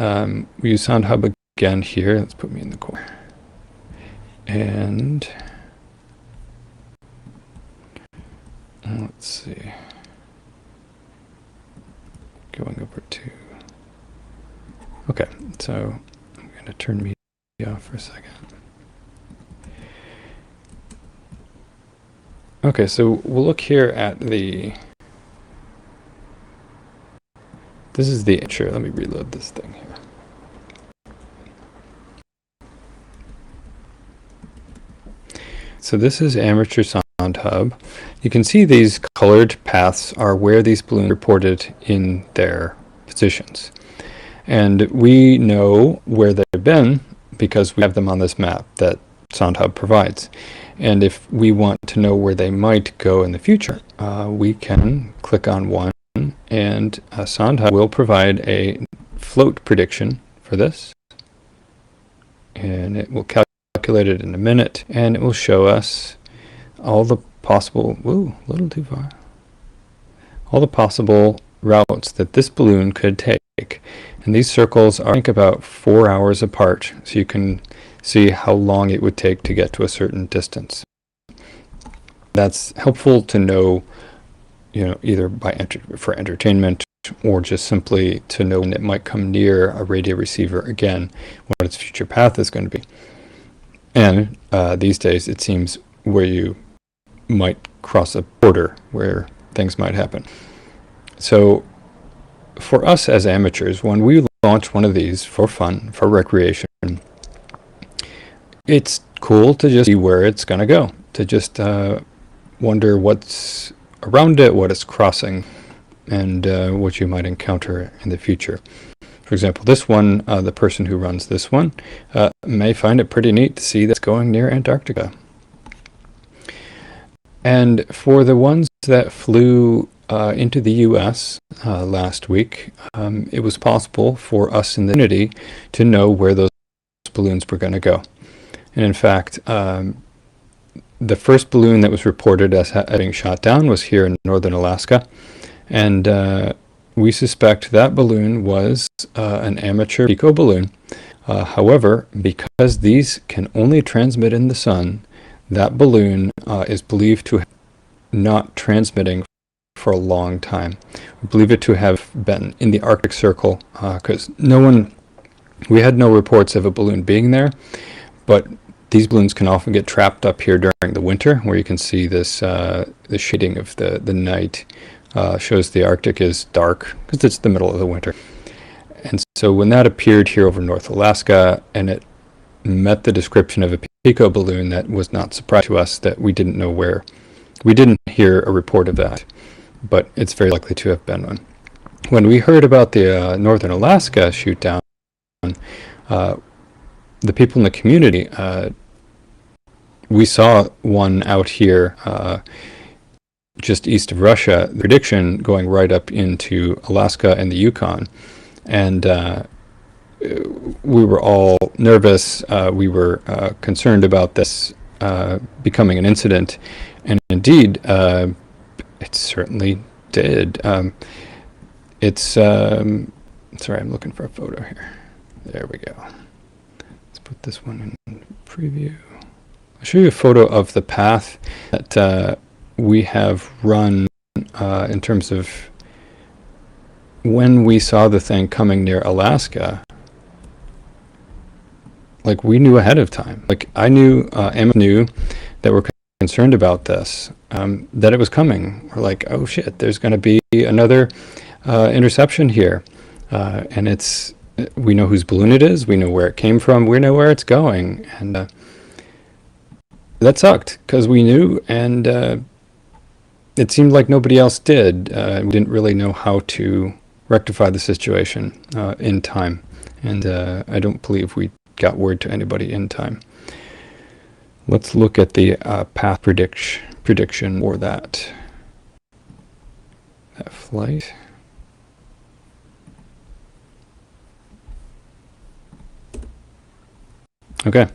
we use SoundHub again here. Let's put me in the corner. And let's see. Going over to, okay, so I'm going to turn media off for a second. Okay, so we'll look here at the, this is the, sure, let me reload this thing here. So this is Amateur SoundHub. You can see these colored paths are where these balloons reported in their positions. And we know where they've been because we have them on this map that SoundHub provides. And if we want to know where they might go in the future, we can click on one, and SoundHub will provide a float prediction for this. And it will calculate it in a minute, and it will show us all the possible, whoa, a little too far, all the possible routes that this balloon could take. And these circles are, I think, about 4 hours apart, so you can see how long it would take to get to a certain distance. That's helpful to know, you know, either by for entertainment or just simply to know when it might come near a radio receiver again, what its future path is going to be. And these days it seems where you might cross a border where things might happen. So for us as amateurs, when we launch one of these for fun, for recreation, it's cool to just see where it's going to go, to just wonder what's around it, what it's crossing, and what you might encounter in the future. For example, this one, the person who runs this one may find it pretty neat to see that's going near Antarctica. And for the ones that flew into the US last week, it was possible for us in the community to know where those balloons were going to go. And in fact, the first balloon that was reported as having shot down was here in northern Alaska. And we suspect that balloon was an amateur Pico balloon. However, because these can only transmit in the sun, that balloon is believed to have not transmitting for a long time. We believe it to have been in the Arctic Circle because we had no reports of a balloon being there, but these balloons can often get trapped up here during the winter, where you can see this, the shading of the night shows the Arctic is dark because it's the middle of the winter. And so when that appeared here over North Alaska and it met the description of a Pico balloon, that was not surprising to us that we didn't know where. We didn't hear a report of that, but it's very likely to have been one. When we heard about the northern Alaska shoot down, the people in the community, we saw one out here just east of Russia, the prediction going right up into Alaska and the Yukon. And we were all nervous. We were concerned about this becoming an incident. And indeed, it certainly did. Sorry, I'm looking for a photo here. There we go. Let's put this one in preview. I'll show you a photo of the path that we have run in terms of when we saw the thing coming near Alaska. Like, we knew ahead of time. Like, I knew, Emma knew that we're concerned about this, that it was coming. We're like, oh shit, there's going to be another interception here. And we know whose balloon it is, we know where it came from, we know where it's going. And that sucked, because we knew, and it seemed like nobody else did. We didn't really know how to rectify the situation in time. And I don't believe we got word to anybody in time. Let's look at the path prediction for that flight. Okay.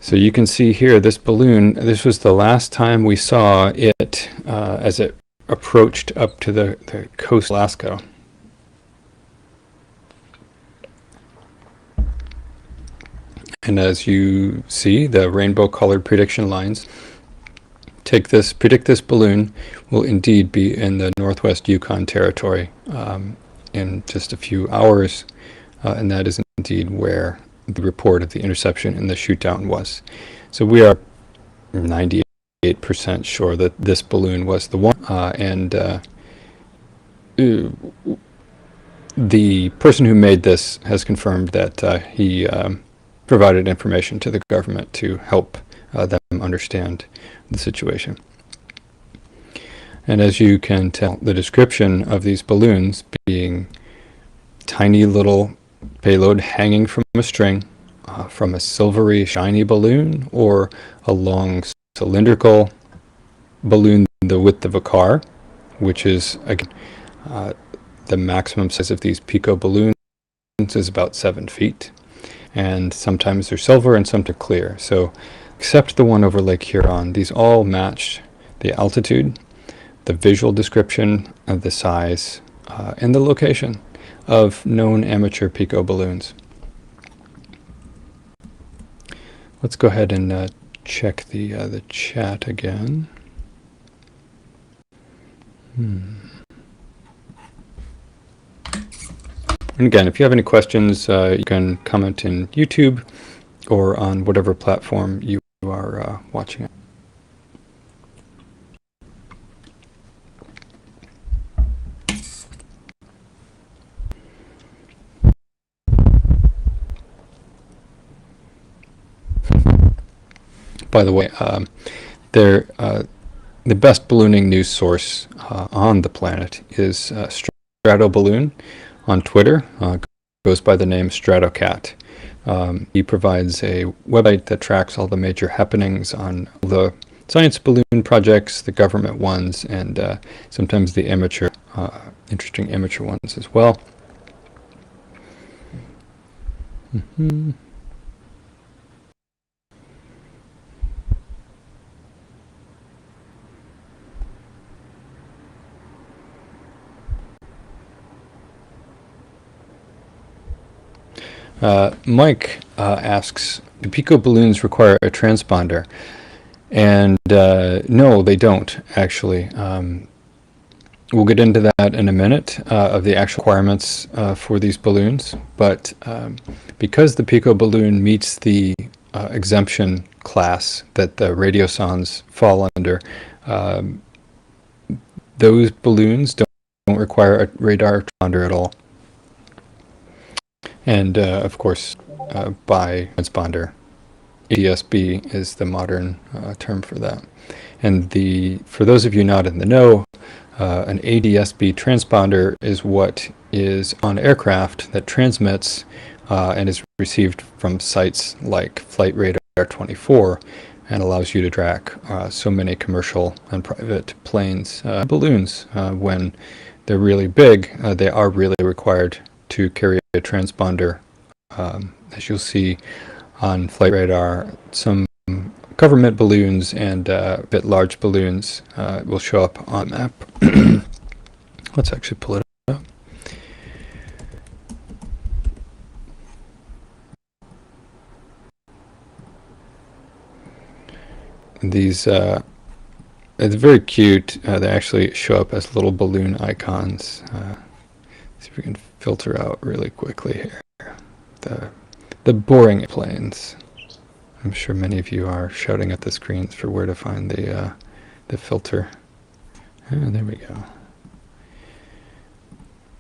So you can see here this balloon, this was the last time we saw it as it approached up to the coast of Alaska. And as you see, the rainbow colored prediction lines predict this balloon will indeed be in the northwest Yukon Territory in just a few hours, and that is indeed where the report of the interception and the shoot-down was. So we are 98% sure that this balloon was the one, and the person who made this has confirmed that he provided information to the government to help them understand the situation. And as you can tell, the description of these balloons being tiny little payload hanging from a string, from a silvery shiny balloon, or a long cylindrical balloon the width of a car, which is again the maximum size of these Pico balloons is about 7 feet, and sometimes they're silver and sometimes they're clear. So except the one over Lake Huron, these all matched the altitude, the visual description of the size, and the location of known amateur Pico balloons. Let's go ahead and check the chat again. And again, if you have any questions, you can comment in YouTube or on whatever platform you are watching it. By the way, the best ballooning news source on the planet is Stratoballoon on Twitter. Goes by the name Stratocat. He provides a website that tracks all the major happenings on the science balloon projects, the government ones, and sometimes the amateur, interesting amateur ones as well. Mike asks, do Pico balloons require a transponder? And no, they don't, actually. We'll get into that in a minute, of the actual requirements for these balloons. But because the Pico balloon meets the exemption class that the radiosondes fall under, those balloons don't require a radar transponder at all. And of course, by transponder, ADS-B is the modern term for that. And for those of you not in the know, an ADS-B transponder is what is on aircraft that transmits and is received from sites like Flight Radar 24 and allows you to track so many commercial and private planes. Balloons, when they're really big, they are really required to carry a transponder. As you'll see on Flight Radar, some government balloons and a bit large balloons will show up on the map. Let's actually pull it up. These it's very cute. They actually show up as little balloon icons. See if we can filter out really quickly here the boring planes. I'm sure many of you are shouting at the screens for where to find the filter. There we go.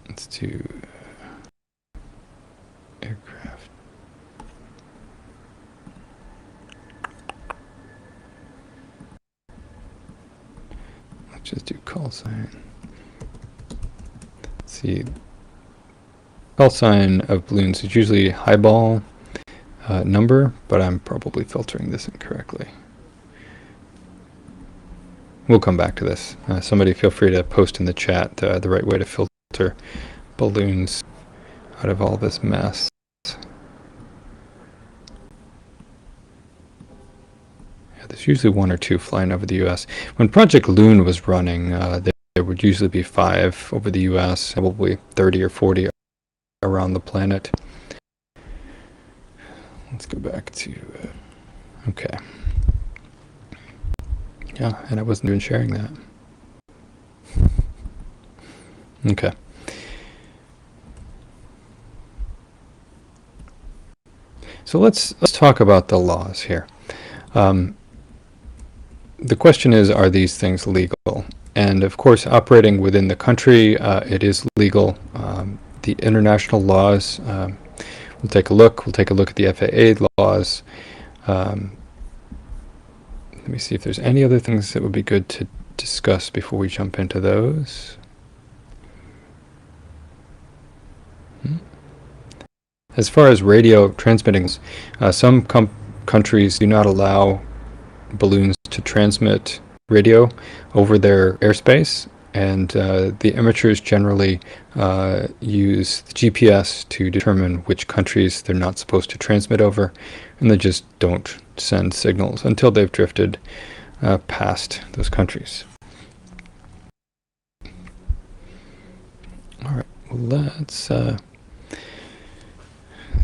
Let's do aircraft. Let's just do call sign. Let's see. Call sign of balloons is usually highball number, but I'm probably filtering this incorrectly. We'll come back to this. Somebody feel free to post in the chat the right way to filter balloons out of all this mess. there's usually one or two flying over the U.S. When Project Loon was running, there would usually be 5 over the U.S., probably 30 or 40 around the planet. Let's go back to, okay. Yeah, and I wasn't even sharing that. Okay. So let's talk about the laws here. The question is, are these things legal? And of course, operating within the country, it is legal. The international laws, we'll take a look. We'll take a look at the FAA laws. Let me see if there's any other things that would be good to discuss before we jump into those. As far as radio transmitting, some countries do not allow balloons to transmit radio over their airspace, and the amateurs generally use the GPS to determine which countries they're not supposed to transmit over, and they just don't send signals until they've drifted past those countries. All right, well, let's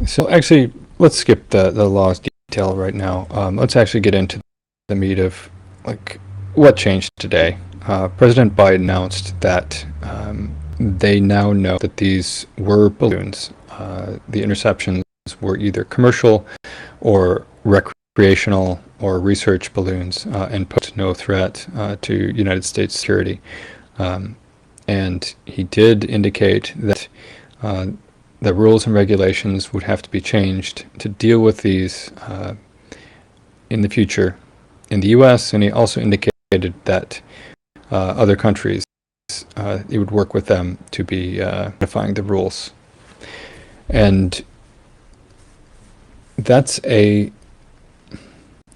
so actually, let's skip the laws detail right now. Let's actually get into the meat of like what changed today. President Biden announced that they now know that these were balloons. The interceptions were either commercial or recreational or research balloons, and posed no threat to United States security. And he did indicate that the rules and regulations would have to be changed to deal with these in the future in the U.S., and he also indicated that other countries, he would work with them to be modifying the rules. And that's to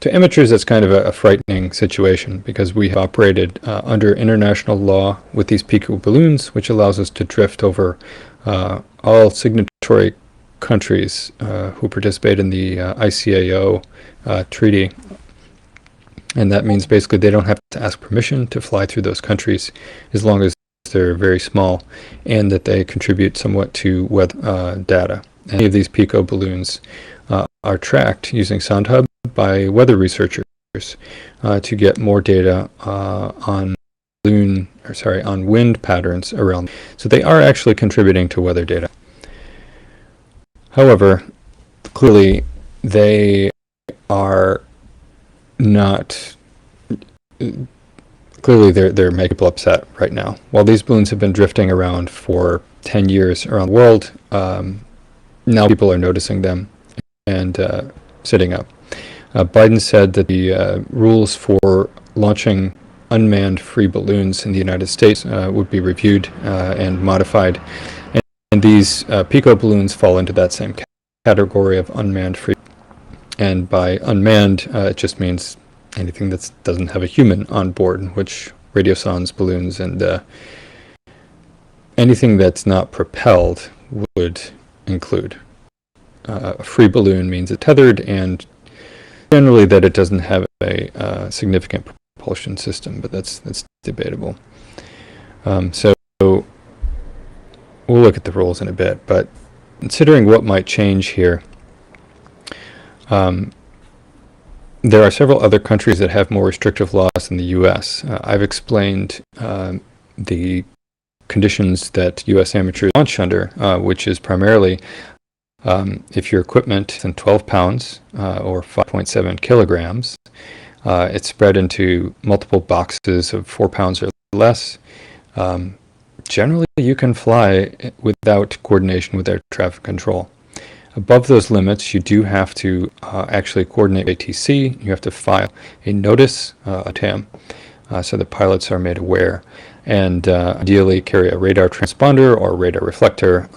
amateurs, that's kind of a frightening situation, because we have operated under international law with these Pico balloons, which allows us to drift over all signatory countries who participate in the ICAO treaty. And that means basically they don't have to ask permission to fly through those countries as long as they're very small and that they contribute somewhat to weather data. Any of these Pico balloons are tracked using SoundHub by weather researchers to get more data on wind patterns around. So they are actually contributing to weather data. However, clearly they are not. Clearly they're making people upset right now. While these balloons have been drifting around for 10 years around the world, now people are noticing them and sitting up. Biden said that the rules for launching unmanned free balloons in the United States would be reviewed and modified. And these Pico balloons fall into that same category of unmanned free. And by unmanned, it just means anything that doesn't have a human on board, which radiosondes, balloons, and anything that's not propelled would include. A free balloon means it's tethered, and generally that it doesn't have a significant propulsion system, but that's debatable. So we'll look at the rules in a bit, but considering what might change here, there are several other countries that have more restrictive laws than the U.S. I've explained the conditions that U.S. amateurs launch under, which is primarily if your equipment is 12 pounds or 5.7 kilograms, it's spread into multiple boxes of 4 pounds or less. Generally, you can fly without coordination with air traffic control. Above those limits, you do have to actually coordinate ATC. You have to file a notice, a TAM, so the pilots are made aware, and ideally carry a radar transponder or radar reflector.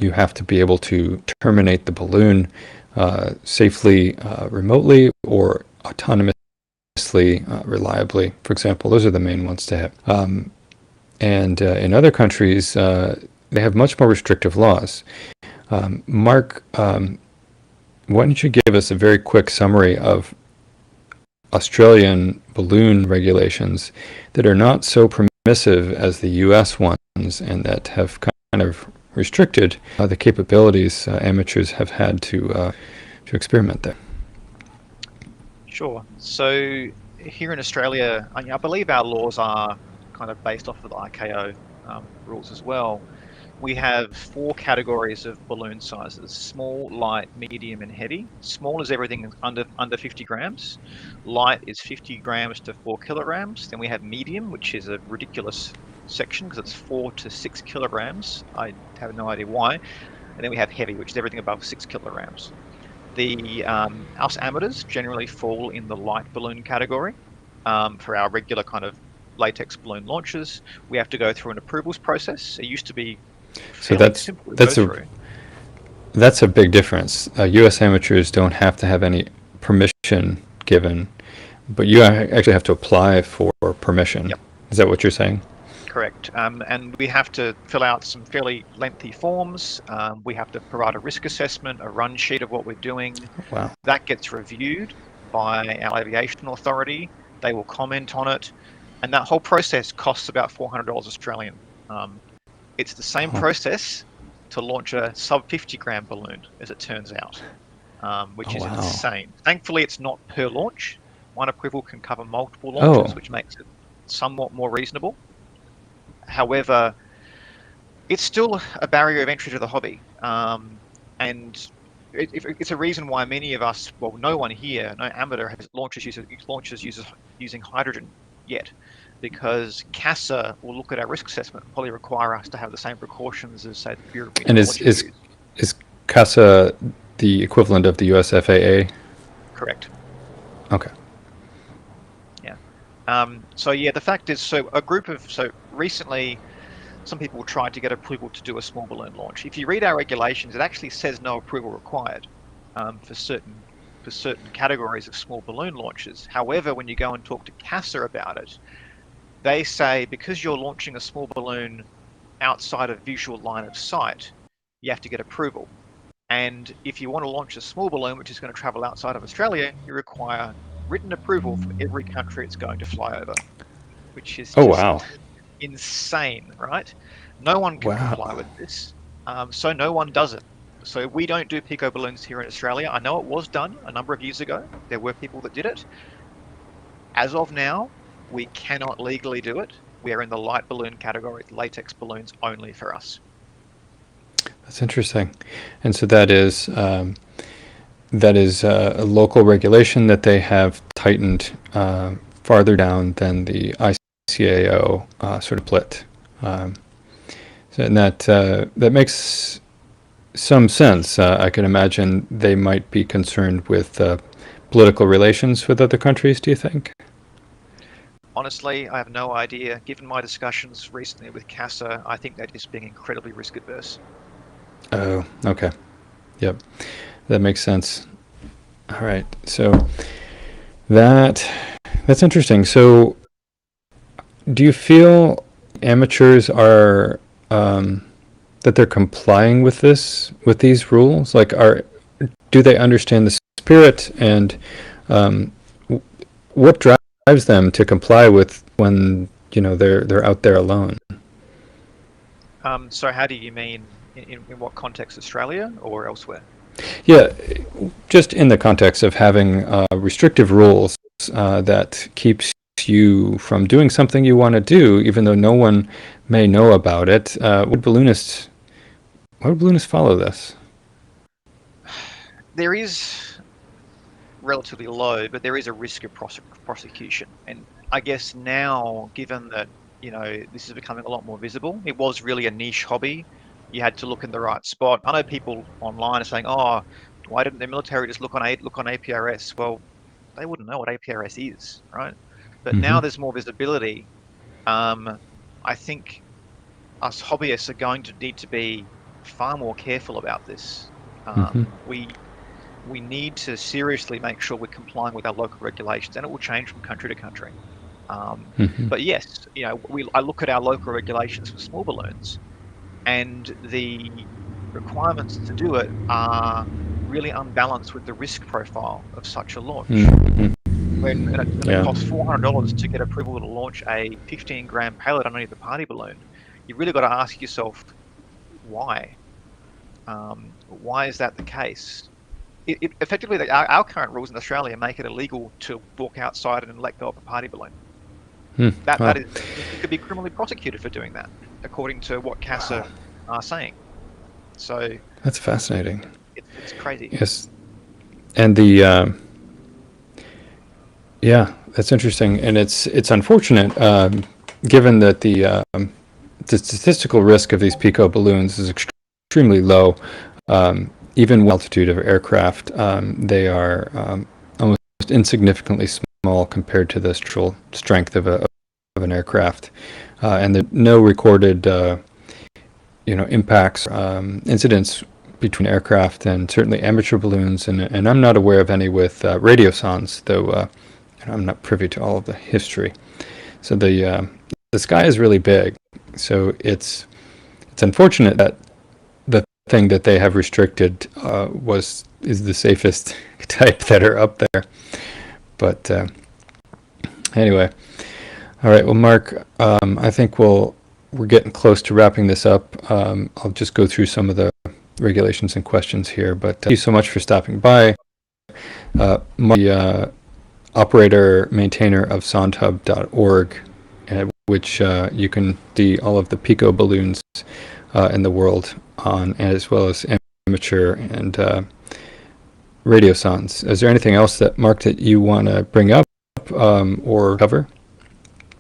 You have to be able to terminate the balloon safely, remotely, or autonomously, reliably. For example, those are the main ones to have. And in other countries, they have much more restrictive laws. Mark, why don't you give us a very quick summary of Australian balloon regulations that are not so permissive as the US ones and that have kind of restricted the capabilities amateurs have had to experiment there. Sure. So here in Australia, I believe our laws are kind of based off of the ICAO rules as well. We have 4 categories of balloon sizes: small, light, medium, and heavy. Small is everything under 50 grams. Light is 50 grams to 4 kilograms. Then we have medium, which is a ridiculous section because it's 4 to 6 kilograms. I have no idea why. And then we have heavy, which is everything above 6 kilograms. Us amateurs generally fall in the light balloon category. For our regular kind of latex balloon launches, we have to go through an approvals process. It used to be So fairly simple to go through. that's a big difference. U.S. amateurs don't have to have any permission given, but you actually have to apply for permission. Yep. Is that what you're saying? Correct. And we have to fill out some fairly lengthy forms. We have to provide a risk assessment, a run sheet of what we're doing. Wow. That gets reviewed by our aviation authority. They will comment on it. And that whole process costs about $400 Australian. It's the same process to launch a sub 50 gram balloon, as it turns out, which is insane. Thankfully, it's not per launch. One approval can cover multiple launches, which makes it somewhat more reasonable. However, it's still a barrier of entry to the hobby. And it's a reason why many of us, well, no one here, no amateur has launches using hydrogen yet, because CASA will look at our risk assessment and probably require us to have the same precautions as, say, the Bureau of Meteorology. And is CASA the equivalent of the US FAA? Correct. Okay. Yeah. So yeah, the fact is, so recently, some people tried to get approval to do a small balloon launch. If you read our regulations, it actually says no approval required for certain categories of small balloon launches. However, when you go and talk to CASA about it, they say because you're launching a small balloon outside of visual line of sight, you have to get approval. And if you want to launch a small balloon which is going to travel outside of Australia, you require written approval from every country it's going to fly over, which is just insane, right? No one can comply with this, so no one does it. So we don't do pico balloons here in Australia. I know it was done a number of years ago. There were people that did it. As of now, we cannot legally do it. We are in the light balloon category, latex balloons only for us. That's interesting. And so that is a local regulation that they have tightened farther down than the ICAO sort of split. And that makes some sense. I can imagine they might be concerned with political relations with other countries, do you think? Honestly, I have no idea. Given my discussions recently with CASA, I think they're just being incredibly risk adverse. Oh, okay. Yep. That makes sense. All right. So that's interesting. So do you feel amateurs are that they're complying with these rules? Like, do they understand the spirit, and what drives them to comply with when they're out there alone? So how do you mean in what context, Australia or elsewhere? Yeah, just in the context of having restrictive rules that keeps you from doing something you want to do, even though no one may know about it. Why would balloonists follow this? There is relatively low, but there is a risk of prosecution. And I guess now, given that this is becoming a lot more visible, it was really a niche hobby. You had to look in the right spot. I know people online are saying, "Oh, why didn't the military just look on APRS?" Well, they wouldn't know what APRS is, right? But now there's more visibility. I think us hobbyists are going to need to be far more careful about this. We need to seriously make sure we're complying with our local regulations, and it will change from country to country. But yes, I look at our local regulations for small balloons, and the requirements to do it are really unbalanced with the risk profile of such a launch. when it Yeah. costs $400 to get approval to launch a 15-gram payload underneath the party balloon, you really got to ask yourself why. Why is that the case? Effectively, our current rules in Australia make it illegal to walk outside and let go of a party balloon. That Wow. is, you could be criminally prosecuted for doing that, according to what CASA are saying. So That's fascinating. it's crazy. Yes. And the yeah, that's interesting, and it's unfortunate, given that the statistical risk of these Pico balloons is extremely low. Even with altitude of aircraft, they are almost insignificantly small compared to the structural strength of an aircraft, and there are no recorded impacts, incidents between aircraft and certainly amateur balloons, and I'm not aware of any with radiosondes, though I'm not privy to all of the history. So the sky is really big, so it's unfortunate that the thing that they have restricted is the safest type that are up there. But anyway, all right. Well, Mark, I think we're getting close to wrapping this up. I'll just go through some of the regulations and questions here. But thank you so much for stopping by. Mark, the operator maintainer of sondhub.org, which you can see all of the Pico balloons in the world on, as well as amateur and radiosondes. Is there anything else that, Mark, that you want to bring up or cover?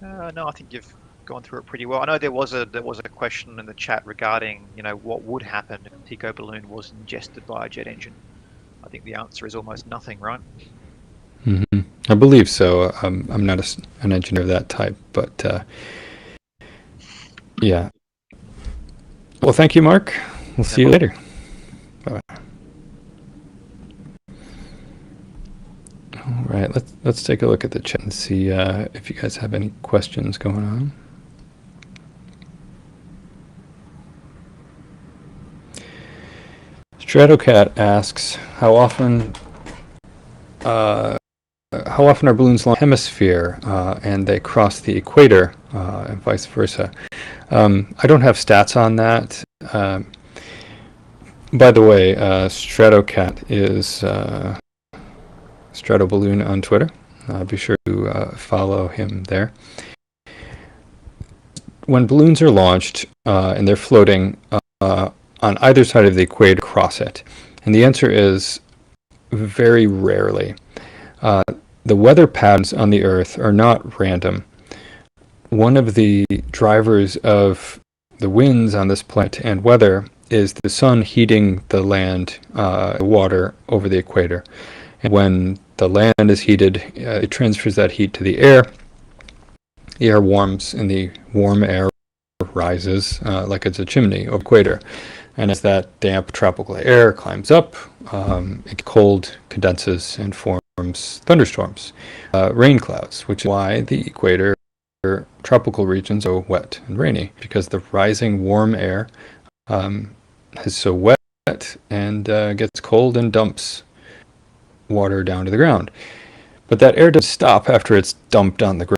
No, I think you've gone through it pretty well. I know there was a question in the chat regarding what would happen if a Pico balloon was ingested by a jet engine. I think the answer is almost nothing, right? Mm-hmm. I believe so. I'm not an engineer of that type, but yeah. Well, thank you, Mark. We'll see you later. Bye-bye. All right, let's take a look at the chat and see if you guys have any questions going on. Stratocat asks, how often are balloons along the hemisphere and they cross the equator and vice versa? I don't have stats on that. By the way, Stratocat is Stratoballoon on Twitter. Be sure to follow him there. When balloons are launched and they're floating on either side of the equator, cross it? And the answer is very rarely. The weather patterns on the Earth are not random. One of the drivers of the winds on this planet and weather is the sun heating the land, water over the equator. And when the land is heated, it transfers that heat to the air. The air warms, and the warm air rises like it's a chimney over the equator. And as that damp tropical air climbs up, it gets cold, condenses, and forms thunderstorms, rain clouds, which is why the equator tropical regions are wet and rainy, because the rising warm air is so wet and gets cold and dumps water down to the ground. But that air doesn't stop after it's dumped on the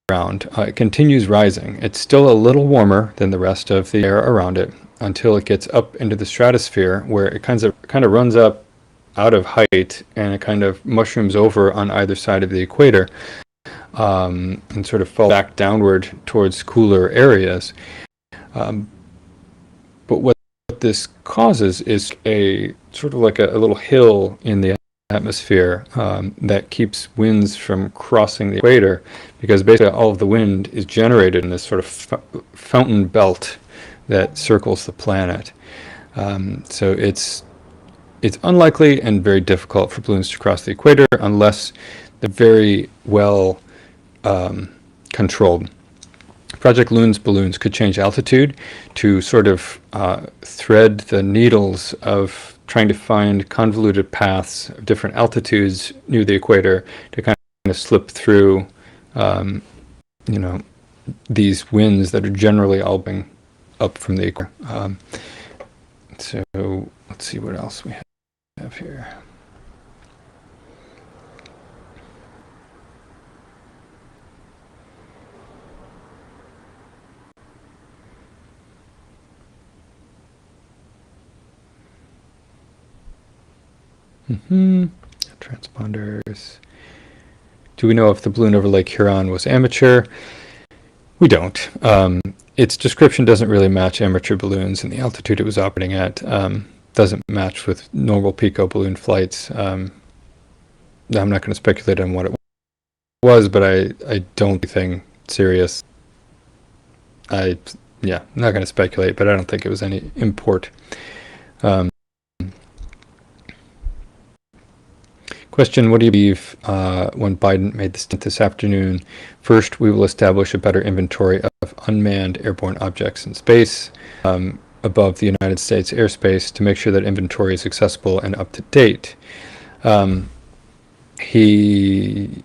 ground. It continues rising. It's still a little warmer than the rest of the air around it until it gets up into the stratosphere, where it kind of runs up out of height and it kind of mushrooms over on either side of the equator and sort of falls back downward towards cooler areas. But what this causes is a sort of like a little hill in the atmosphere that keeps winds from crossing the equator, because basically all of the wind is generated in this sort of fountain belt that circles the planet. So it's unlikely and very difficult for balloons to cross the equator unless they're very well controlled. Project Loon's balloons could change altitude to sort of thread the needles of trying to find convoluted paths of different altitudes near the equator to kind of slip through, these winds that are generally all being up from the equator. So let's see what else we have here. Transponders. Do we know if the balloon over Lake Huron was amateur? We don't. Its description doesn't really match amateur balloons, and the altitude it was operating at doesn't match with normal Pico balloon flights. I'm not going to speculate on what it was, but I don't think anything serious. I'm not going to speculate, but I don't think it was any import. Question, what do you believe when Biden made this statement this afternoon? First, we will establish a better inventory of unmanned airborne objects in space above the United States airspace to make sure that inventory is accessible and up to date. He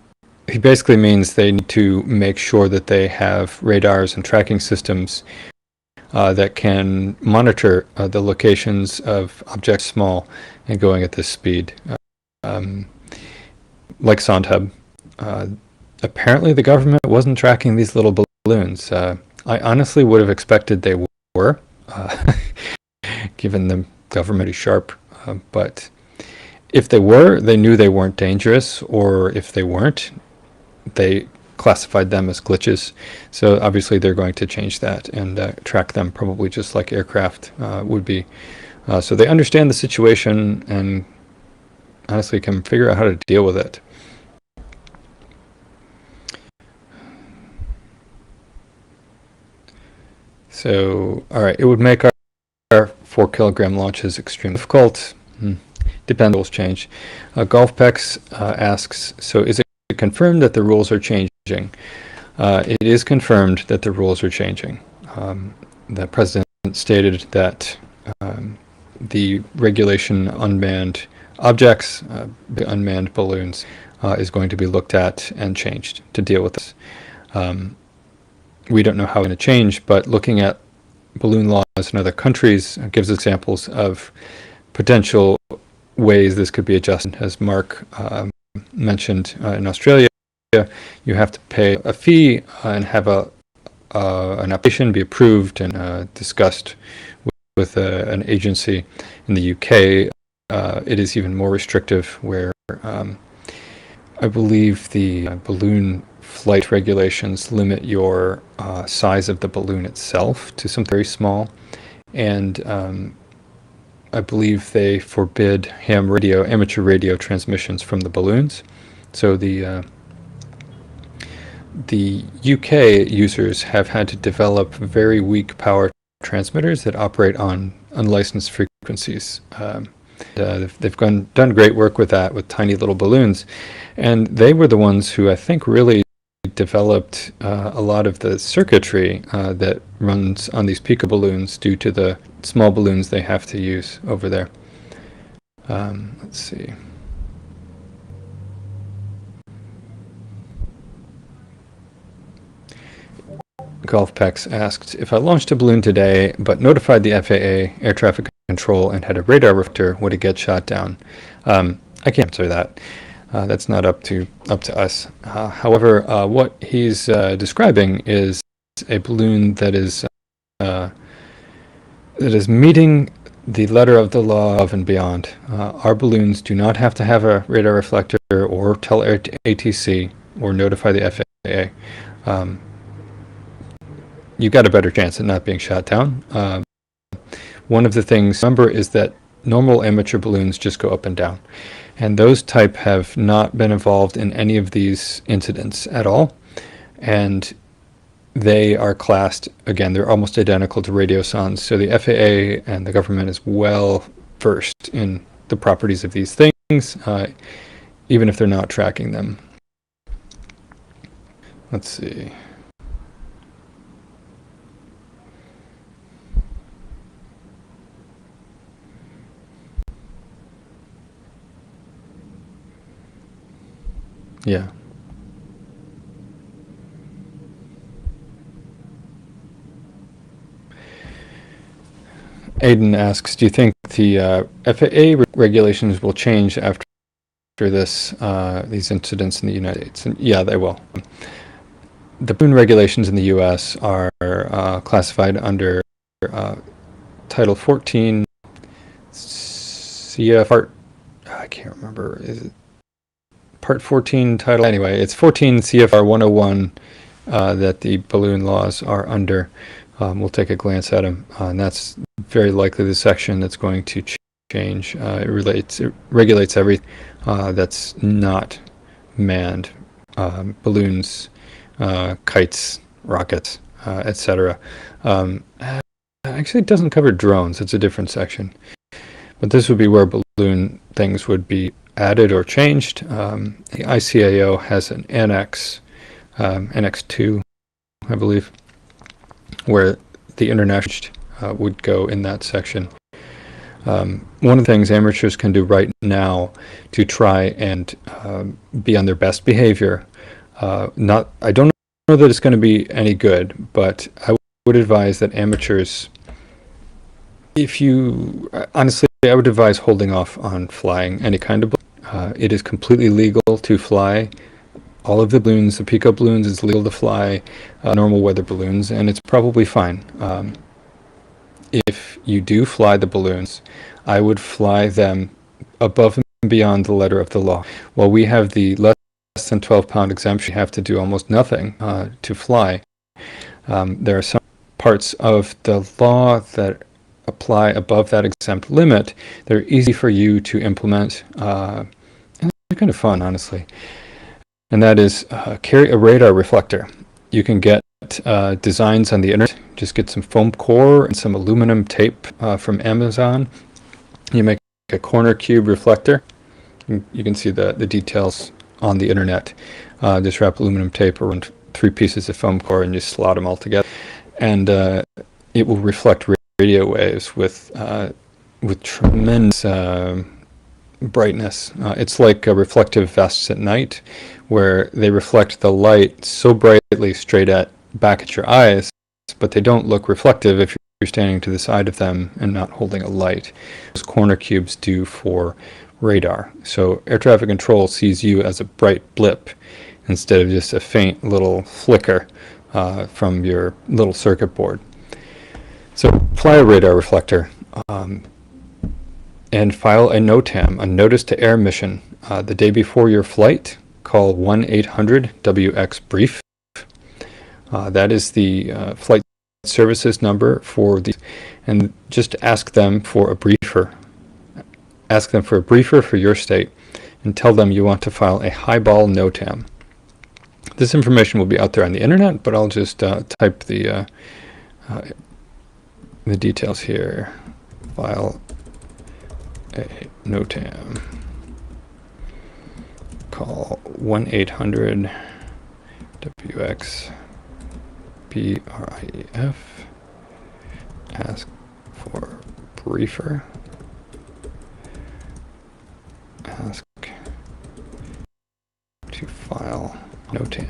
basically means they need to make sure that they have radars and tracking systems that can monitor the locations of objects small and going at this speed. Like Sondhub, apparently the government wasn't tracking these little balloons. I honestly would have expected they were, given the government is sharp. But if they were, they knew they weren't dangerous, or if they weren't, they classified them as glitches. So obviously they're going to change that and track them probably just like aircraft would be. So they understand the situation and honestly can figure out how to deal with it. So, all right, it would make our 4-kilogram launches extremely difficult. Depends, rules change. Golfpex asks, so is it confirmed that the rules are changing? It is confirmed that the rules are changing. The president stated that the regulation unmanned objects, the unmanned balloons, is going to be looked at and changed to deal with this. We don't know how it's going to change, but looking at balloon laws in other countries gives examples of potential ways this could be adjusted. As Mark mentioned, in Australia, you have to pay a fee and have an application be approved and discussed with an agency. In the UK, it is even more restrictive, where I believe the balloon flight regulations limit your size of the balloon itself to something very small, and I believe they forbid amateur radio transmissions from the balloons. So the UK users have had to develop very weak power transmitters that operate on unlicensed frequencies. They've done great work with that, with tiny little balloons, and they were the ones who I think really developed a lot of the circuitry that runs on these Pico balloons due to the small balloons they have to use over there. Let's see. Golfpex asked, if I launched a balloon today but notified the FAA, air traffic control, and had a radar reflector, would it get shot down? I can't answer that. That's not up to us. However, what he's describing is a balloon that is meeting the letter of the law above and beyond. Our balloons do not have to have a radar reflector or tell ATC or notify the FAA. You got a better chance at not being shot down. One of the things to remember is that normal amateur balloons just go up and down. And those type have not been involved in any of these incidents at all. And they are classed, again, they're almost identical to radiosondes. So the FAA and the government is well versed in the properties of these things, even if they're not tracking them. Let's see. Yeah. Aiden asks, do you think the FAA regulations will change after these incidents in the United States? And yeah, they will. The balloon regulations in the U.S. are classified under Title 14 CFR. I can't remember, is it Part 14 title? Anyway, it's 14 CFR 101 that the balloon laws are under. We'll take a glance at them, and that's very likely the section that's going to change. It regulates everything that's not manned, balloons, kites, rockets, etc. Actually, it doesn't cover drones. It's a different section. But this would be where balloon things would be added or changed. The ICAO has an annex, Annex 2, I believe, where the international would go in that section. One of the things amateurs can do right now to try and be on their best behavior, I don't know that it's going to be any good, but I would advise that amateurs, honestly, I would advise holding off on flying any kind of balloon. It is completely legal to fly all of the balloons, the Pico balloons. It's legal to fly normal weather balloons, and it's probably fine. If you do fly the balloons, I would fly them above and beyond the letter of the law. While we have the less than 12-pound exemption, you have to do almost nothing to fly. There are some parts of the law that apply above that exempt limit. They're easy for you to implement, and they're kind of fun, honestly. And that is carry a radar reflector. You can get designs on the internet. Just get some foam core and some aluminum tape from Amazon. You make a corner cube reflector. You can see the details on the internet. Just wrap aluminum tape around 3 pieces of foam core and you slot them all together. And it will reflect radio waves with tremendous brightness. It's like reflective vests at night, where they reflect the light so brightly straight back at your eyes, but they don't look reflective if you're standing to the side of them and not holding a light. Those corner cubes do for radar. So air traffic control sees you as a bright blip instead of just a faint little flicker from your little circuit board. So fly a radar reflector and file a NOTAM, a Notice to Air Mission. The day before your flight, call 1-800-WX-BRIEF. That is the flight services number and just ask them for a briefer. Ask them for a briefer for your state and tell them you want to file a highball NOTAM. This information will be out there on the internet, but I'll just type the details here. File a NOTAM. Call 1-800-WX-BRIEF. Ask for briefer. Ask to file NOTAM.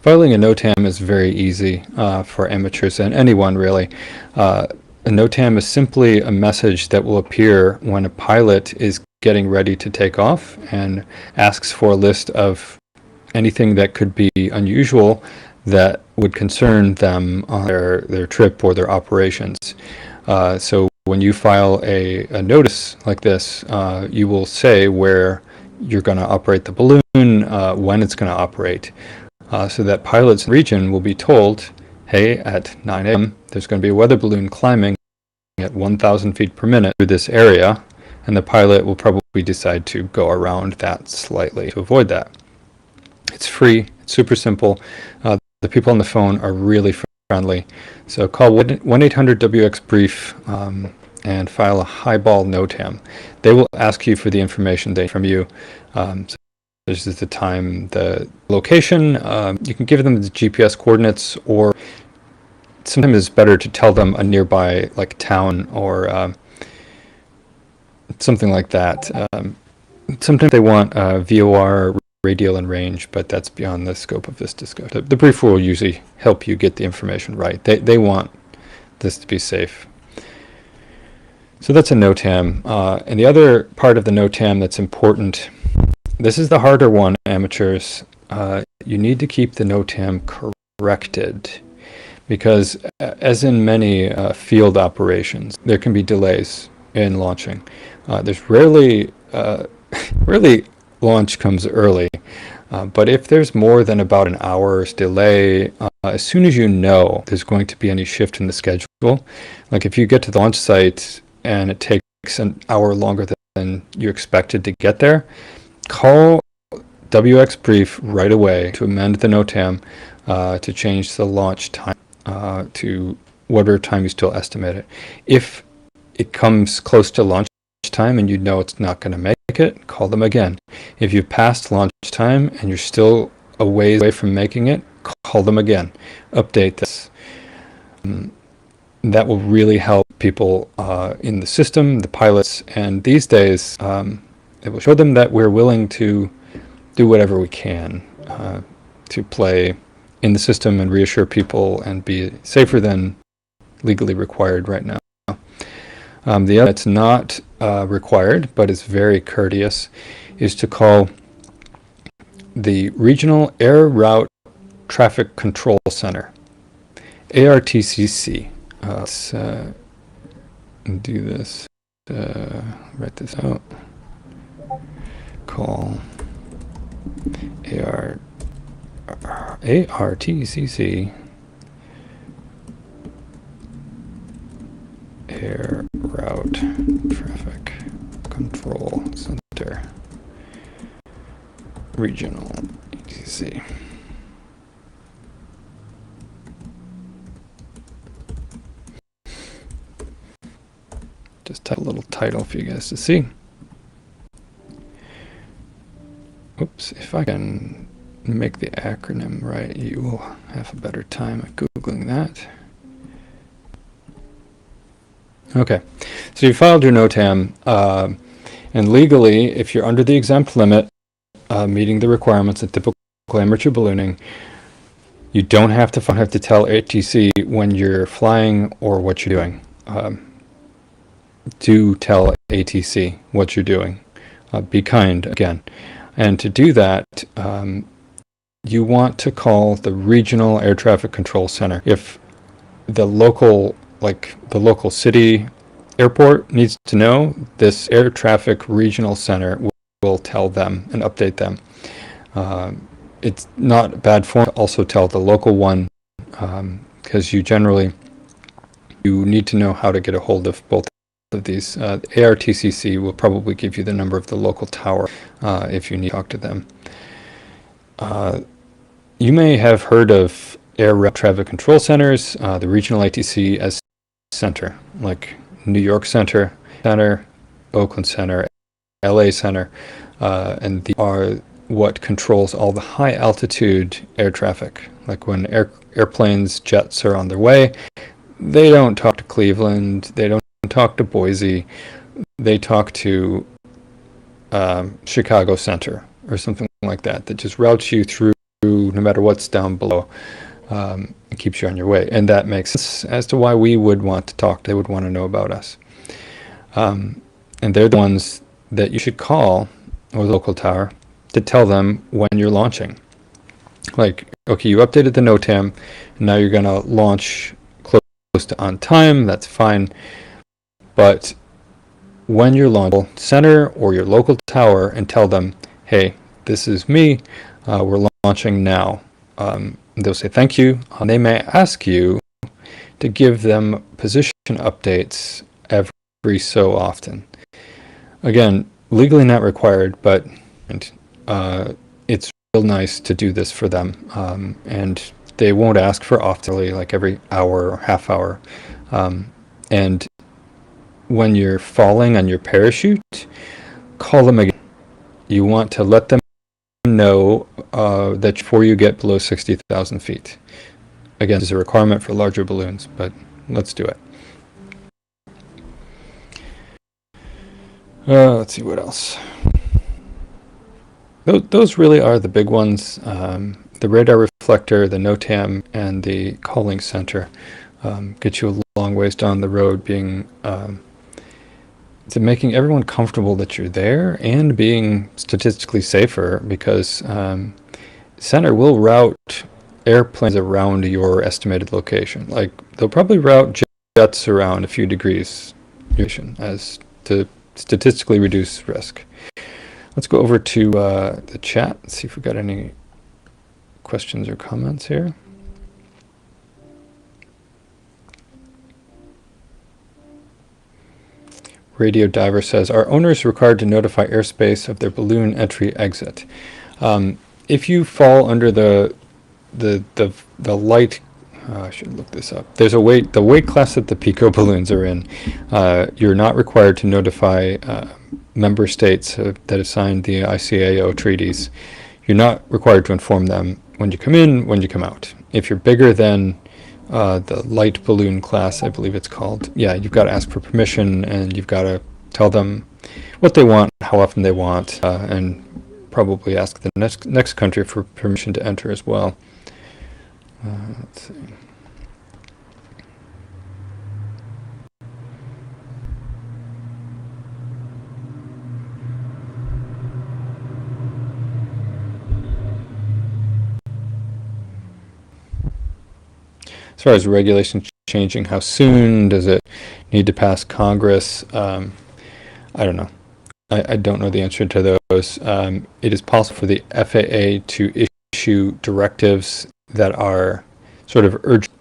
Filing a NOTAM is very easy for amateurs and anyone really. A NOTAM is simply a message that will appear when a pilot is getting ready to take off and asks for a list of anything that could be unusual that would concern them on their trip or their operations. So when you file a notice like this, you will say where you're going to operate the balloon, when it's going to operate, so that pilots in the region will be told, hey, at 9 a.m. there's going to be a weather balloon climbing at 1,000 feet per minute through this area, and the pilot will probably decide to go around that slightly to avoid that. It's free, it's super simple. The people on the phone are really friendly. So call 1-800-WX-BRIEF and file a highball NOTAM. They will ask you for the information from you. So this is the time, the location. You can give them the GPS coordinates, or sometimes it's better to tell them a nearby like town or something like that. Sometimes they want VOR, radial and range, but that's beyond the scope of this discussion. The briefer will usually help you get the information right. They want this to be safe. So that's a NOTAM. And the other part of the NOTAM that's important, this is the harder one, amateurs. You need to keep the NOTAM corrected, because as in many field operations, there can be delays. in launching. There's rarely, rarely launch comes early, but if there's more than about an hour's delay, as soon as you know there's going to be any shift in the schedule, like if you get to the launch site and it takes an hour longer than you expected to get there, call WX Brief right away to amend the NOTAM to change the launch time to whatever time you still estimate it. If it comes close to launch time and you know it's not going to make it, call them again. If you've passed launch time and you're still a ways away from making it, call them again. Update this. That will really help people in the system, the pilots, and these days it will show them that we're willing to do whatever we can to play in the system and reassure people and be safer than legally required right now. The other that's not required, but is very courteous, is to call the Regional Air Route Traffic Control Center, ARTCC. Let's do this, write this out. Call ARTCC, Air Route Traffic Control Center, Regional ATC. Just type a little title for you guys to see. Oops, if I can make the acronym right, you will have a better time at Googling that. Okay, so you filed your NOTAM, and legally, if you're under the exempt limit, meeting the requirements of typical amateur ballooning, you don't have to tell ATC when you're flying or what you're doing. Do tell ATC what you're doing. Be kind, again. And to do that, you want to call the Regional Air Traffic Control Center. If the local city airport needs to know, this Air Traffic Regional Center will tell them and update them. It's not bad form to also tell the local one, because you need to know how to get a hold of both of these. ARTCC will probably give you the number of the local tower if you need to talk to them. You may have heard of Air Route Traffic Control Centers, the Regional ATC as center, like New York Center, Oakland Center, LA Center, and these are what controls all the high altitude air traffic. Like when airplanes, jets are on their way, they don't talk to Cleveland, they don't talk to Boise, they talk to Chicago Center or something like that just routes you through no matter what's down below. It keeps you on your way, and that makes sense as to why we would want to talk. They would want to know about us, and they're the ones that you should call, or the local tower, to tell them when you're launching. Like, okay, you updated the NOTAM, and now you're going to launch close to on time. That's fine, but when you're launching, center or your local tower and tell them, hey, this is me. We're launching now. They'll say thank you. They may ask you to give them position updates every so often. Again, legally not required, but it's real nice to do this for them. And they won't ask for often, like every hour or half hour. And when you're falling on your parachute, call them again. You want to let them know that before you get below 60,000 feet. Again, this is a requirement for larger balloons, but let's do it. Let's see what else. Those really are the big ones. The radar reflector, the NOTAM, and the calling center get you a long ways down the road, being to making everyone comfortable that you're there and being statistically safer, because center will route airplanes around your estimated location. Like, they'll probably route jets around a few degrees as to statistically reduce risk. Let's go over to the chat and see if we've got any questions or comments here. Radio Diver says, are owners required to notify airspace of their balloon entry exit? If you fall under the light, I should look this up. There's the weight class that the Pico balloons are in. You're not required to notify member states that have signed the ICAO treaties. You're not required to inform them when you come in, when you come out. If you're bigger than the light balloon class, I believe it's called, yeah, you've got to ask for permission, and you've got to tell them what they want, how often they want, and probably ask the next country for permission to enter as well. Let's see. As far as regulation changing, how soon does it need to pass Congress? I don't know. I don't know the answer to those. It is possible for the FAA to issue directives that are sort of urgent,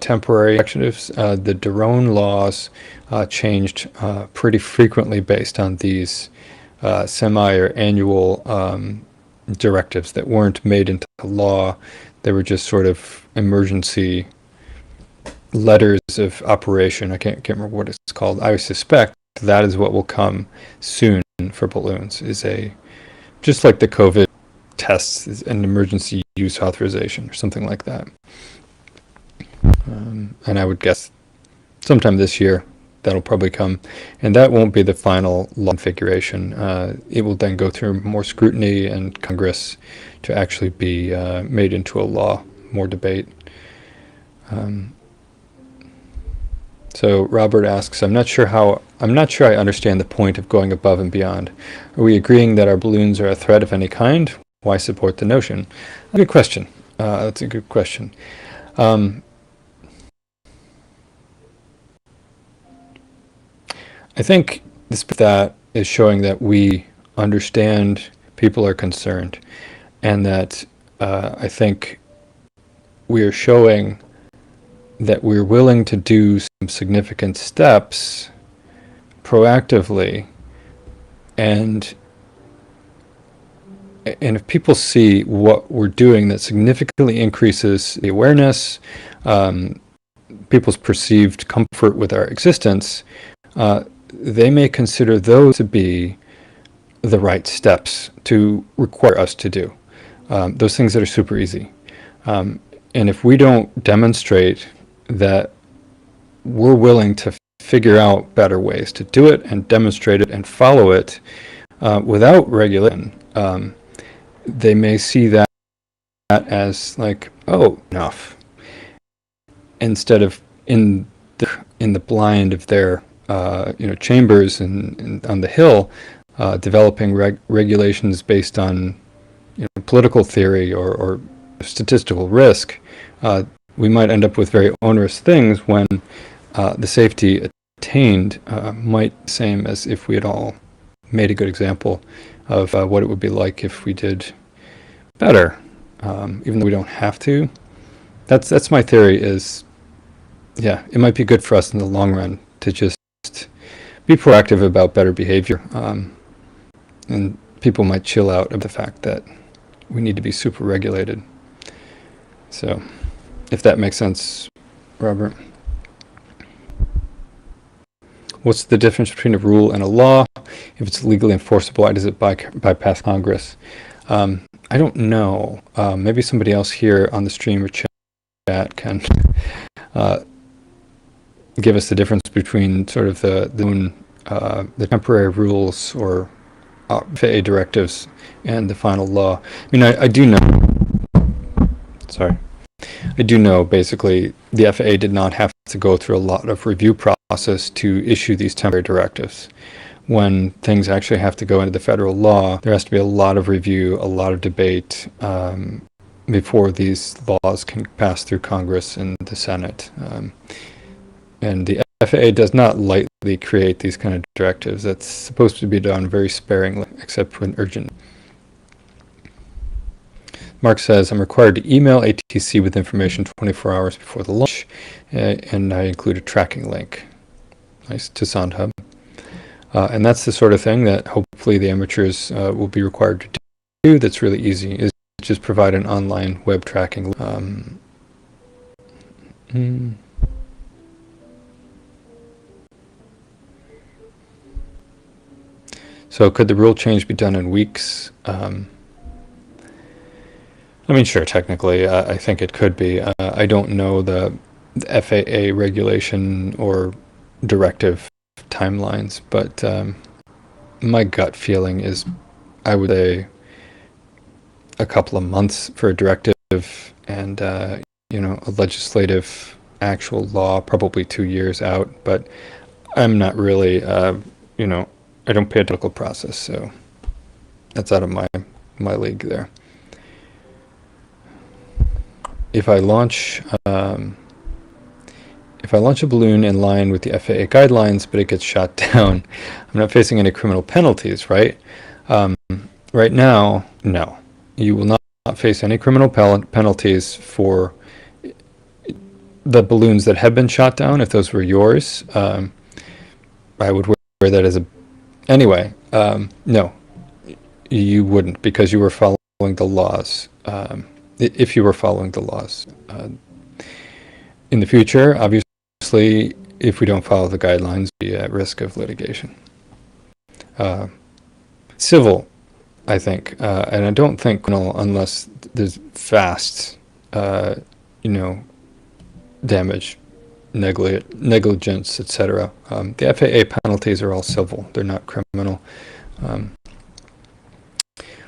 temporary directives. The drone laws changed pretty frequently based on these semi or annual directives that weren't made into law. They were just sort of emergency letters of operation. I can't remember what it's called. I suspect that is what will come soon for balloons, is just like the COVID tests, is an emergency use authorization or something like that. And I would guess sometime this year that'll probably come, and that won't be the final law configuration. It will then go through more scrutiny and Congress to actually be made into a law, more debate. So Robert asks, I'm not sure I understand the point of going above and beyond. Are we agreeing that our balloons are a threat of any kind? Why support the notion? A good question. That's a good question. I think that is showing that we understand people are concerned, and that I think we are showing that we're willing to do some significant steps proactively, and if people see what we're doing that significantly increases the awareness, people's perceived comfort with our existence, they may consider those to be the right steps to require us to do. Those things that are super easy. And if we don't demonstrate that we're willing to figure out better ways to do it and demonstrate it and follow it without regulation, they may see that as like, oh, enough, instead of in the blind of their chambers and on the Hill, developing regulations based on political theory or statistical risk. We might end up with very onerous things when the safety attained might be the same as if we had all made a good example of what it would be like if we did better, even though we don't have to. That's my theory. Is it might be good for us in the long run to just be proactive about better behavior, and people might chill out of the fact that we need to be super regulated. So, if that makes sense, Robert. What's the difference between a rule and a law? If it's legally enforceable, why does it bypass Congress? I don't know. Maybe somebody else here on the stream or chat can give us the difference between sort of the temporary rules or FAA directives and the final law. I mean, I do know. Sorry. I do know basically the FAA did not have to go through a lot of review process to issue these temporary directives. When things actually have to go into the federal law, there has to be a lot of review, a lot of debate before these laws can pass through Congress and the Senate. And the FAA does not lightly create these kind of directives. That's supposed to be done very sparingly, except when urgent. Mark says, I'm required to email ATC with information 24 hours before the launch, and I include a tracking link. Nice, to SoundHub. And that's the sort of thing that hopefully the amateurs will be required to do. That's really easy, is just provide an online web tracking. So could the rule change be done in weeks? I mean, sure, technically, I think it could be. I don't know the FAA regulation or directive timelines, but my gut feeling is I would say a couple of months for a directive and, you know, a legislative actual law, probably 2 years out. But I'm not really, you know, I don't pay a political process, so that's out of my league there. If I launch a balloon in line with the FAA guidelines, but it gets shot down, I'm not facing any criminal penalties, right? Right now, no. You will not face any criminal penalties for the balloons that have been shot down. If those were yours, I would wear that as a... Anyway, no, you wouldn't, because you were following the laws. If you were following the laws. In the future, obviously, if we don't follow the guidelines, we'll be at risk of litigation. Civil, I think, and I don't think criminal unless there's vast, you know, damage, negligence, etc. The FAA penalties are all civil; they're not criminal.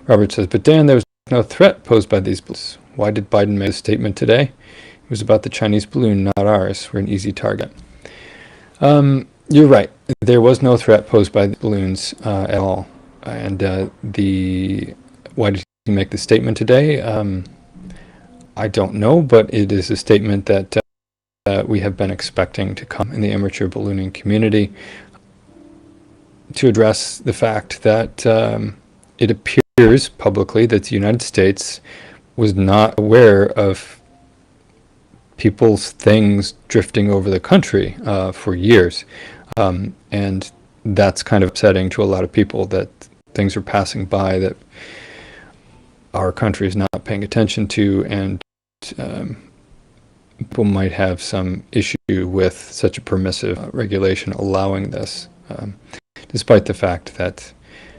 Robert says, but Dan, there was no threat posed by these balloons. Why did Biden make a statement today? It was about the Chinese balloon, not ours. We're an easy target. You're right. There was no threat posed by the balloons at all. And why did he make the statement today? I don't know, but it is a statement that we have been expecting to come in the amateur ballooning community to address the fact that it appears publicly that the United States was not aware of people's things drifting over the country for years. And that's kind of upsetting to a lot of people, that things are passing by that our country is not paying attention to, and people might have some issue with such a permissive regulation allowing this, despite the fact that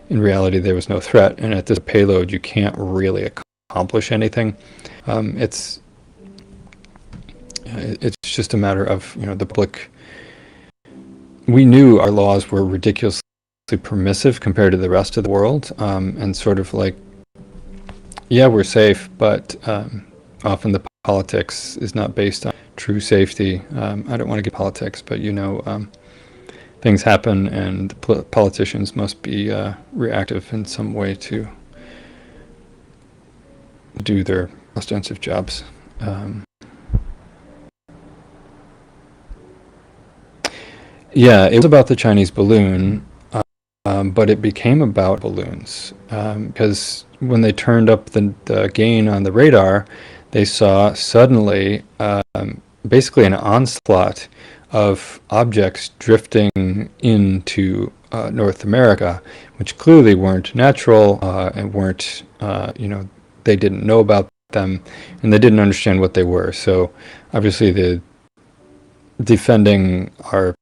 in reality there was no threat, and at this payload you can't really accomplish anything. It's just a matter of, you know, the public. We knew our laws were ridiculously permissive compared to the rest of the world, and sort of like, yeah, we're safe, but often the politics is not based on true safety. I don't want to get politics, but you know, things happen, and politicians must be reactive in some way to do their ostensive jobs. Yeah, it was about the Chinese balloon, but it became about balloons, because when they turned up the gain on the radar, they saw suddenly basically an onslaught of objects drifting into North America, which clearly weren't natural and weren't, you know, they didn't know about them, and they didn't understand what they were. So obviously the defending our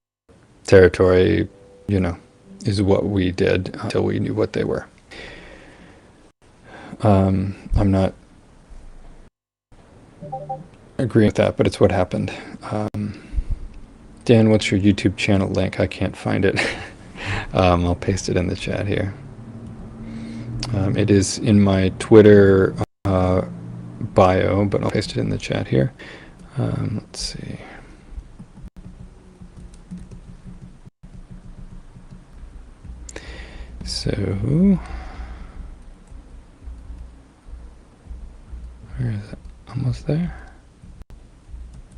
territory, you know, is what we did until we knew what they were. I'm not agreeing with that, but it's what happened. Dan, what's your YouTube channel link? I can't find it. I'll paste it in the chat here. It is in my Twitter bio, but I'll paste it in the chat here. Let's see. So, where is it? Almost there?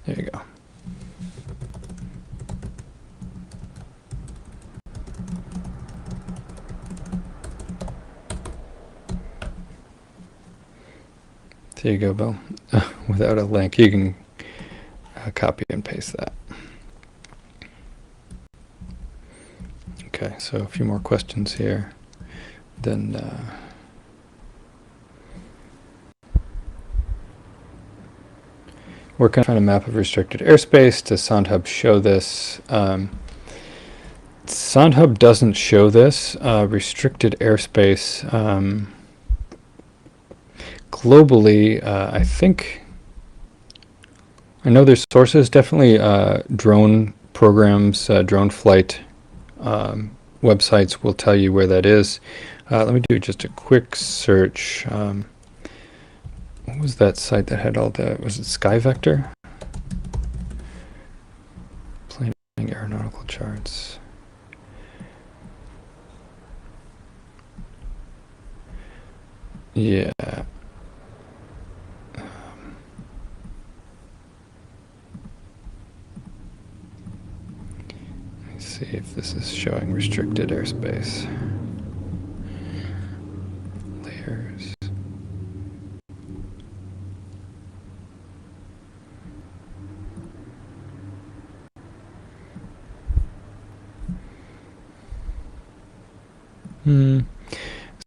There you go. There you go, Bill. Without a link, you can copy and paste that. Okay, so a few more questions here. Then we're going to find a map of restricted airspace. Does SoundHub show this? SoundHub doesn't show this. Restricted airspace. Globally, I think, I know there's sources, definitely drone programs, drone flight websites will tell you where that is. Let me do just a quick search. What was that site that had all the, was it SkyVector? Planning aeronautical charts. Yeah. See if this is showing restricted airspace. Layers.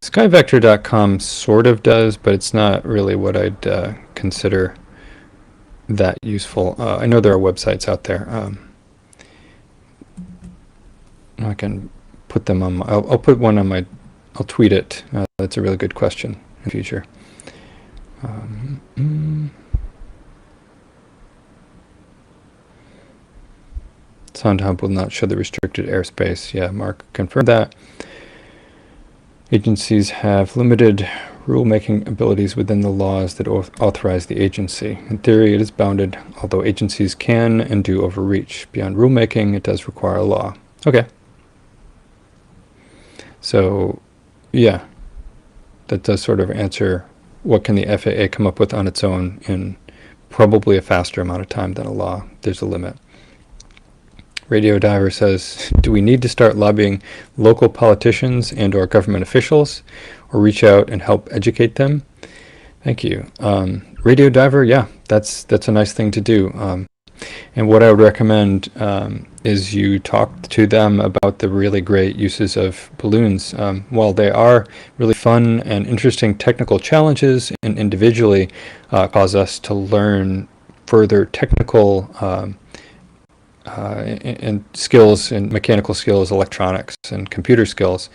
Skyvector.com sort of does, but it's not really what I'd consider that useful. I know there are websites out there. I can put them on my, I'll put one on my, I'll tweet it. That's a really good question in the future. SoundHub will not show the restricted airspace. Yeah, Mark confirmed that. Agencies have limited rulemaking abilities within the laws that authorize the agency. In theory, it is bounded, although agencies can and do overreach. Beyond rulemaking, it does require a law. Okay. So, yeah, that does sort of answer what can the FAA come up with on its own in probably a faster amount of time than a law. There's a limit. Radio Diver says, do we need to start lobbying local politicians and or government officials, or reach out and help educate them? Thank you. Radio Diver, yeah, that's a nice thing to do. And what I would recommend is you talk to them about the really great uses of balloons. While they are really fun and interesting technical challenges, and individually cause us to learn further technical and skills and mechanical skills, electronics and computer skills.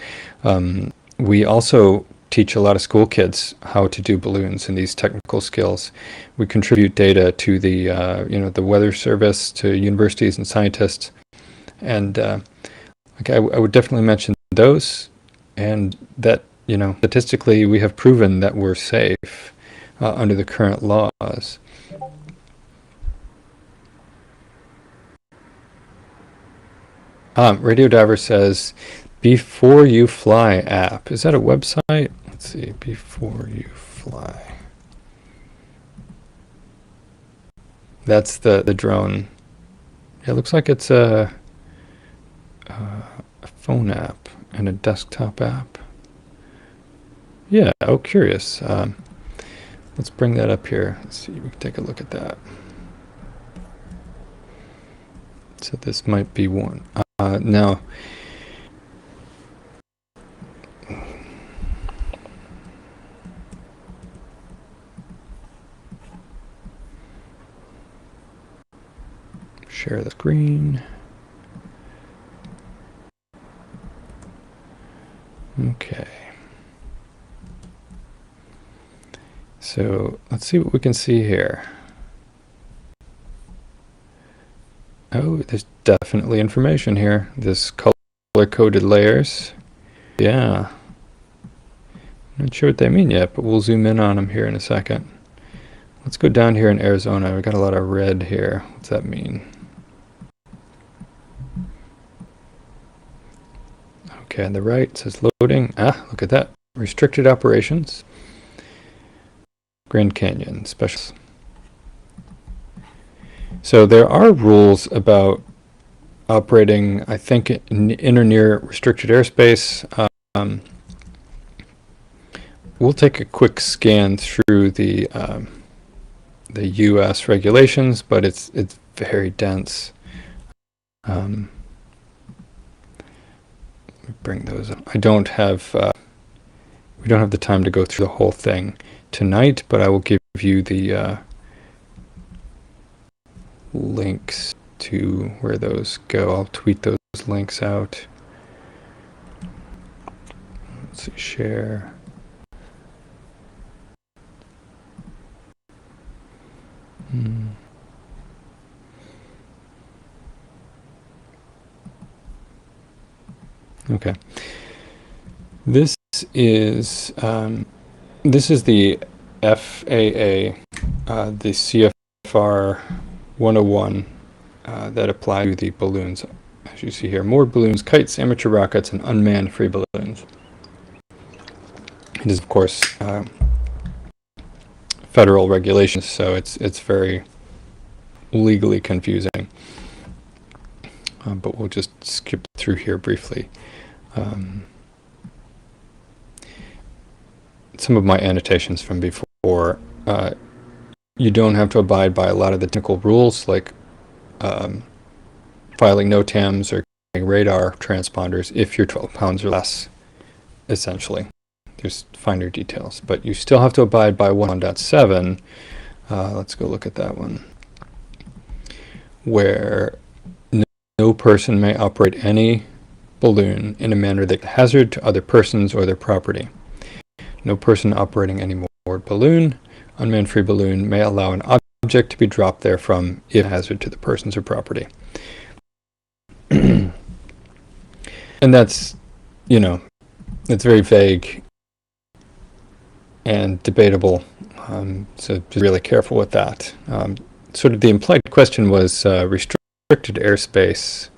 We also teach a lot of school kids how to do balloons and these technical skills. We contribute data to the the Weather Service, to universities and scientists, and I would definitely mention those, and that statistically we have proven that we're safe under the current laws. Radio Diver says, Before You Fly app. Is that a website? Let's see, Before You Fly. That's the drone. It looks like it's a phone app and a desktop app. Yeah, oh, curious. Let's bring that up here. Let's see, we can take a look at that. So this might be one. Now, share the screen. Okay. So let's see what we can see here. Oh, there's definitely information here. This color-coded layers. Yeah. Not sure what they mean yet, but we'll zoom in on them here in a second. Let's go down here in Arizona. We've got a lot of red here. What's that mean? Okay, on the right it says loading. Ah, look at that. Restricted operations. Grand Canyon special. So there are rules about operating, I think, in or near restricted airspace. we'll take a quick scan through the U.S. regulations, but it's very dense. Bring those up. I don't have we don't have the time to go through the whole thing tonight, but I will give you the links to where those go. I'll tweet those links out. Let's see, share. Okay. This is the FAA, the CFR 101 that apply to the balloons. As you see here, moored balloons, kites, amateur rockets, and unmanned free balloons. It is, of course, federal regulations, so it's very legally confusing. But we'll just skip through here briefly. Some of my annotations from before. You don't have to abide by a lot of the technical rules, like filing NOTAMs or radar transponders if you're 12 pounds or less, essentially. There's finer details, but you still have to abide by 1.7. Let's go look at that one, where no person may operate any balloon in a manner that is a hazard to other persons or their property. No person operating any moored balloon, unmanned free balloon, may allow an object to be dropped therefrom if a hazard to the persons or property. And that's, it's very vague and debatable, so just be really careful with that. Sort of the implied question was restricted airspace.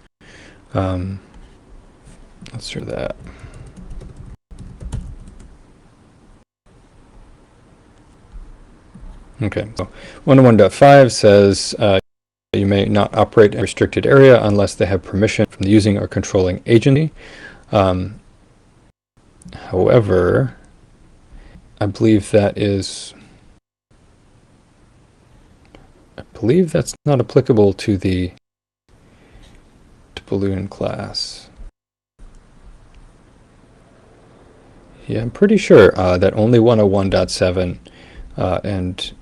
Let's do that. Okay, so 101.5 says you may not operate in a restricted area unless they have permission from the using or controlling agency. However, I believe that's not applicable to the balloon class. Yeah, I'm pretty sure that only 101.7 and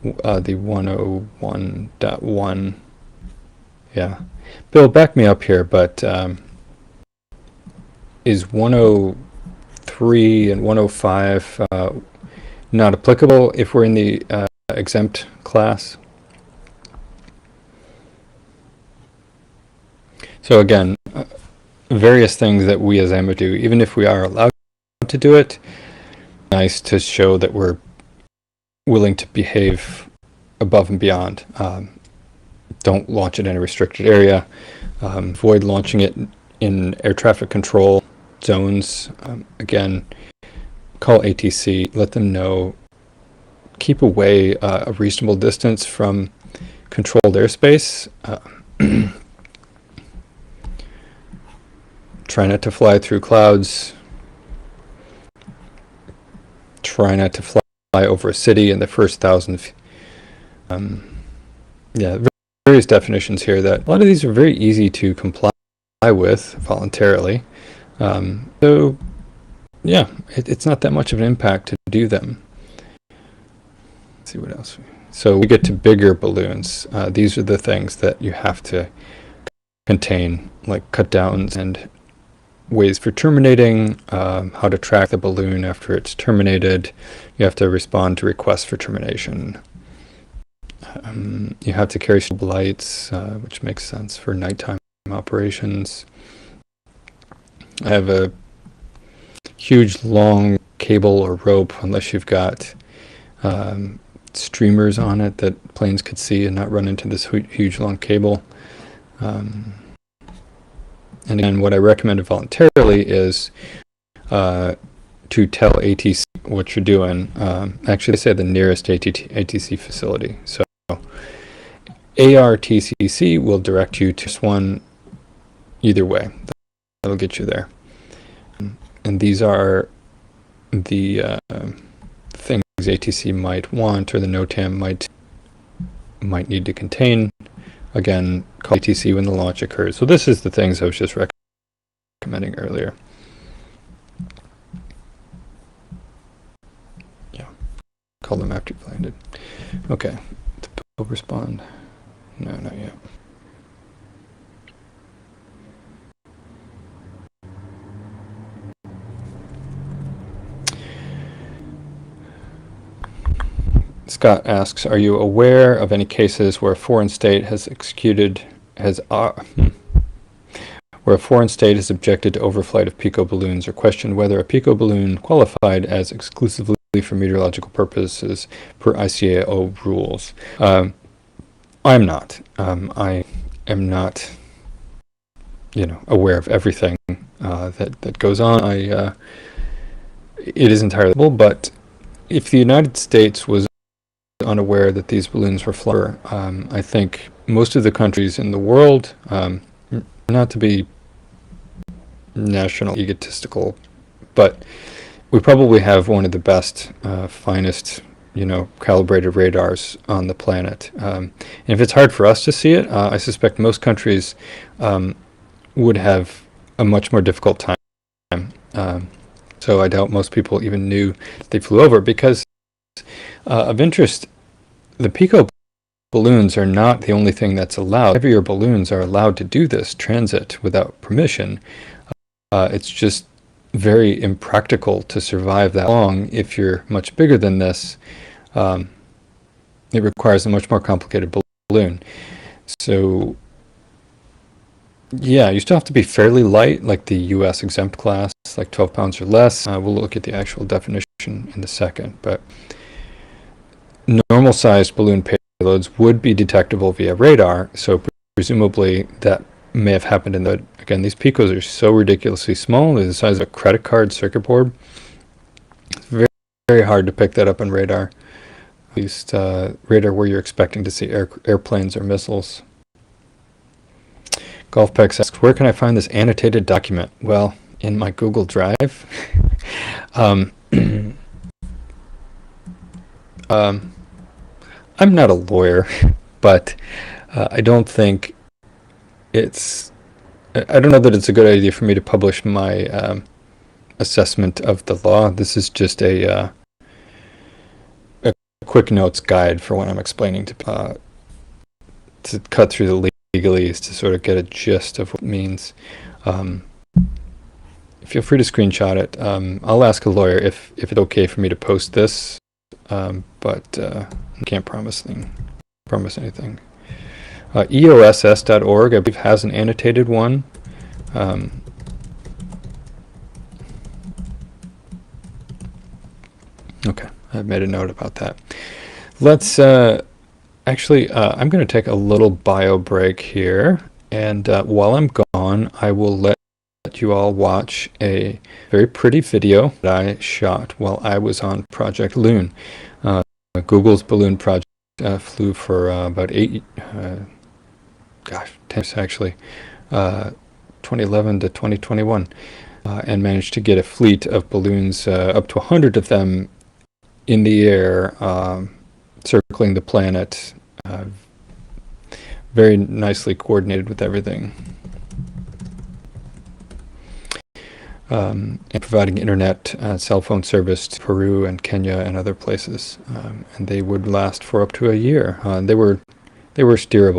the 101.1, yeah. Bill, back me up here, but is 103 and 105 not applicable if we're in the exempt class? So again, various things that we as AMA do, even if we are allowed to do it, nice to show that we're willing to behave above and beyond. Don't launch it in a restricted area. Avoid launching it in air traffic control zones. Again, call ATC, let them know. Keep away a reasonable distance from controlled airspace. Try not to fly through clouds. Try not to fly over a city in the first 1,000 feet. Yeah, various definitions here that a lot of these are very easy to comply with voluntarily. So yeah, it's not that much of an impact to do them. Let's see what else. So we get to bigger balloons. These are the things that you have to contain, like cut downs and ways for terminating, how to track the balloon after it's terminated. You have to respond to requests for termination. You have to carry strobe lights, which makes sense for nighttime operations. I have a huge long cable or rope, unless you've got streamers on it that planes could see and not run into this huge long cable. And again, what I recommend voluntarily is to tell ATC what you're doing. Actually, they say the nearest ATC facility. So ARTCC will direct you to one either way. That'll get you there. and these are the things ATC might want or the NOTAM might need to contain. Again, call ATC when the launch occurs. So this is the things I was just recommending earlier. Yeah, call them after you've landed. Okay, to respond. No, not yet. Scott asks, are you aware of any cases where a foreign state has where a foreign state has objected to overflight of Pico balloons or questioned whether a Pico balloon qualified as exclusively for meteorological purposes per ICAO rules? I'm not. I am not, aware of everything that goes on. It is entirely possible, but if the United States was unaware that these balloons were flying, I think most of the countries in the world, not to be national egotistical, but we probably have one of the best, finest, calibrated radars on the planet. And if it's hard for us to see it, I suspect most countries would have a much more difficult time. So I doubt most people even knew that they flew over. Because of interest, the Pico balloons are not the only thing that's allowed. Heavier balloons are allowed to do this transit without permission. It's just very impractical to survive that long if you're much bigger than this. It requires a much more complicated balloon. So yeah, you still have to be fairly light, like the US exempt class, like 12 pounds or less. We'll look at the actual definition in a second, but normal sized balloon payloads would be detectable via radar, so presumably that may have happened in the, again, these Picos are so ridiculously small, they're the size of a credit card circuit board. It's very, very hard to pick that up on radar, at least radar where you're expecting to see airplanes or missiles. Golfpex asks, where can I find this annotated document? Well, in my Google Drive. I'm not a lawyer, but I don't think I don't know that it's a good idea for me to publish my assessment of the law. This is just a quick notes guide for when I'm explaining to cut through the legalese to sort of get a gist of what it means. Feel free to screenshot it. I'll ask a lawyer if it's okay for me to post this, but I can't promise anything. EOSS.org, I believe, has an annotated one. Okay, I've made a note about that. Let's actually, I'm going to take a little bio break here, and while I'm gone, I will let you all watch a very pretty video that I shot while I was on Project Loon. Google's balloon project flew for about 10 years actually, 2011 to 2021, and managed to get a fleet of balloons, up to 100 of them in the air, circling the planet, very nicely coordinated with everything. And providing internet, cell phone service to Peru and Kenya and other places, and they would last for up to a year. They were steerable.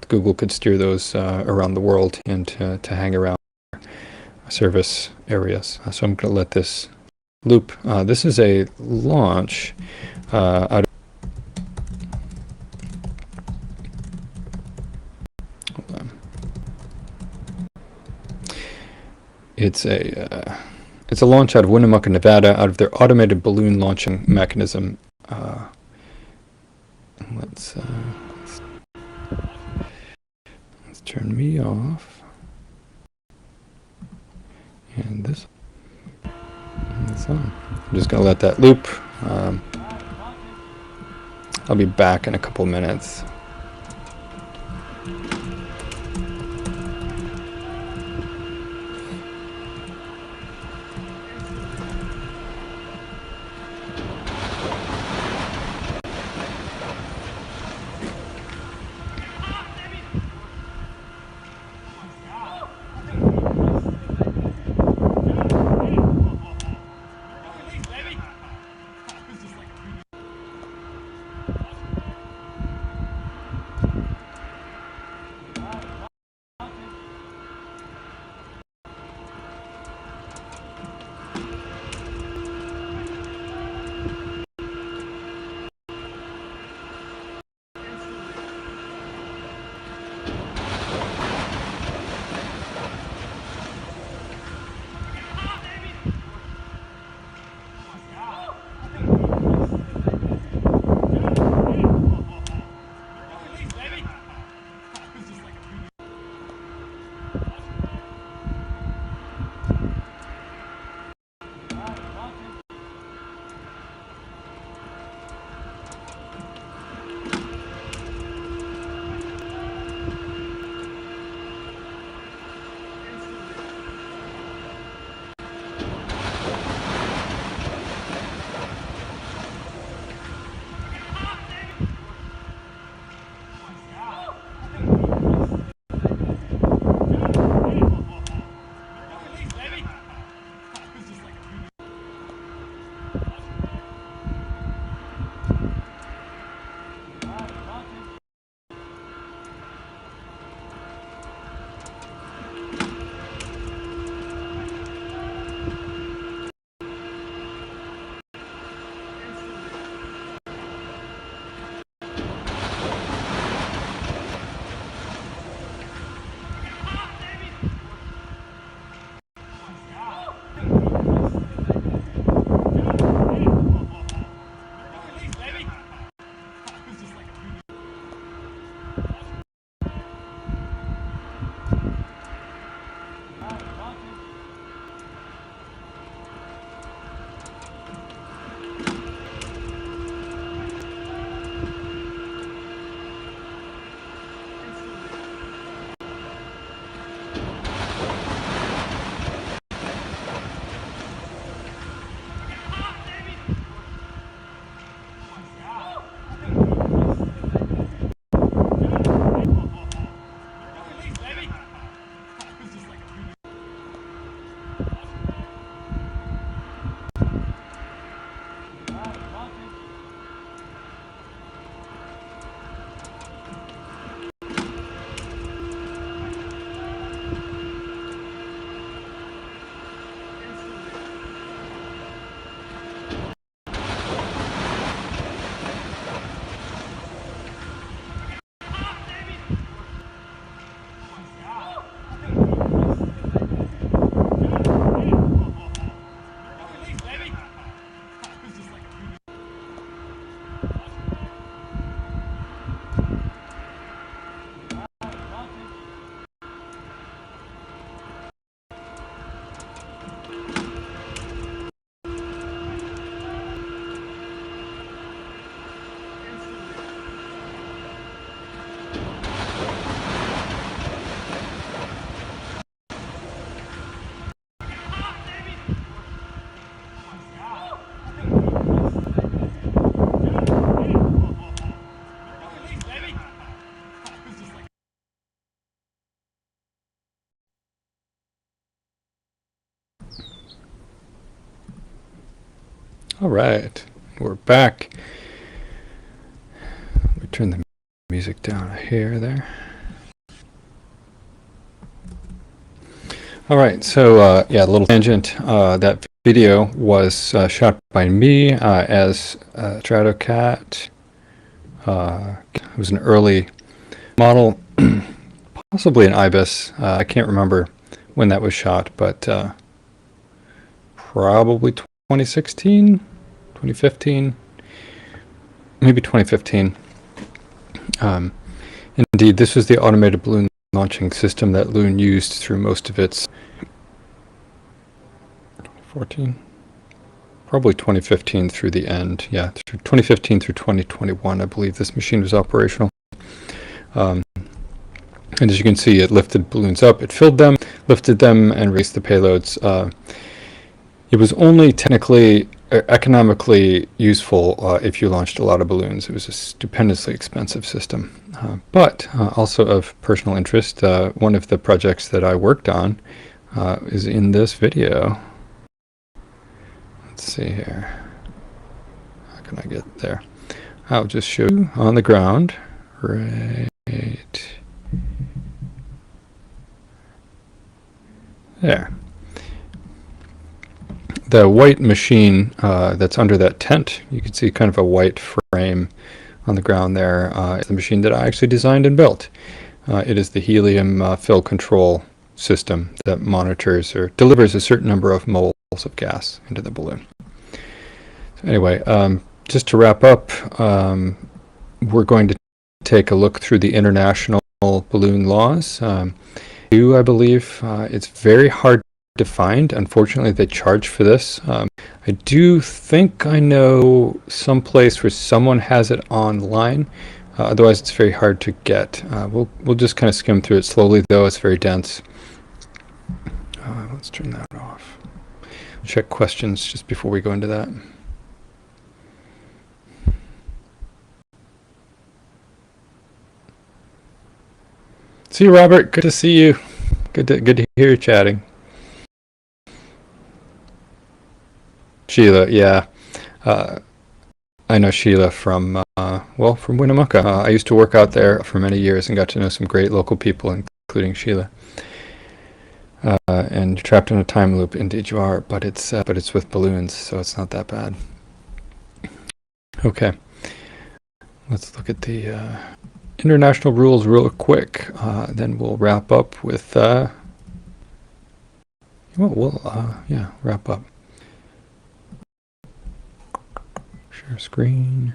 Google could steer those around the world and to hang around service areas. So I'm going to let this loop. This is a launch out of. Hold on. It's a launch out of Winnemucca, Nevada, out of their automated balloon launching mechanism. Let's turn me off, and this on. I'm just gonna let that loop. I'll be back in a couple minutes. All right, we're back. Let me turn the music down here, there. All right, so yeah, a little tangent. That video was shot by me as Stratocat. It was an early model, possibly an IBIS. I can't remember when that was shot, but probably 2016, 2015, maybe 2015. Indeed, this was the automated balloon launching system that Loon used through most of its 14, probably 2015 through the end. Yeah, through 2015 through 2021, I believe this machine was operational. And as you can see, it lifted balloons up, it filled them, lifted them, and released the payloads. It was only technically, economically useful if you launched a lot of balloons. It was a stupendously expensive system. But also of personal interest, one of the projects that I worked on is in this video. Let's see here. How can I get there? I'll just show you on the ground. Right there. The white machine that's under that tent, you can see kind of a white frame on the ground there, is the machine that I actually designed and built. It is the helium fill control system that monitors or delivers a certain number of moles of gas into the balloon. So anyway, just to wrap up, we're going to take a look through the international balloon laws. I believe it's very hard to find. Unfortunately, they charge for this. I do think I know some place where someone has it online. Otherwise, it's very hard to get. We'll just kind of skim through it slowly, though. It's very dense. Let's turn that off. Check questions just before we go into that. See you, Robert. Good to see you. Good to hear you chatting. Sheila, yeah. I know Sheila from, from Winnemucca. I used to work out there for many years and got to know some great local people, including Sheila. And Trapped in a Time Loop, indeed you are, but it's with balloons, so it's not that bad. Okay. Let's look at the international rules real quick. Then we'll wrap up with, wrap up. Share screen.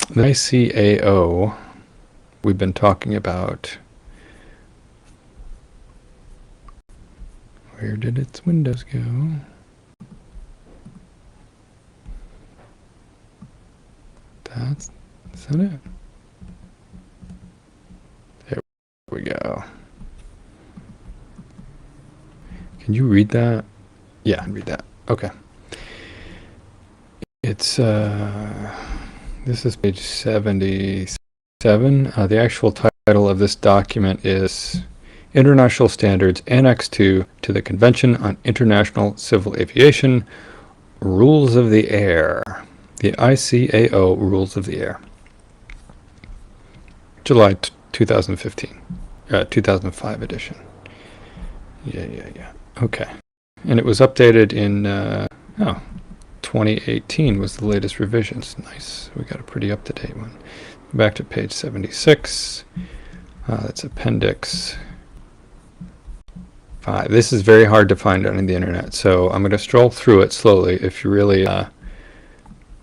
The ICAO we've been talking about. Where did its windows go? Is that it? There we go. Can you read that? Yeah, I can read that. Okay. It's this is page 77. The actual title of this document is International Standards Annex 2 to the Convention on International Civil Aviation, Rules of the Air. The ICAO Rules of the Air. July 2015. 2005 edition. Yeah. Okay. And it was updated in 2018 was the latest revisions. Nice. We got a pretty up-to-date one. Back to page 76. That's Appendix 5. This is very hard to find on the internet, so I'm going to stroll through it slowly. If you really are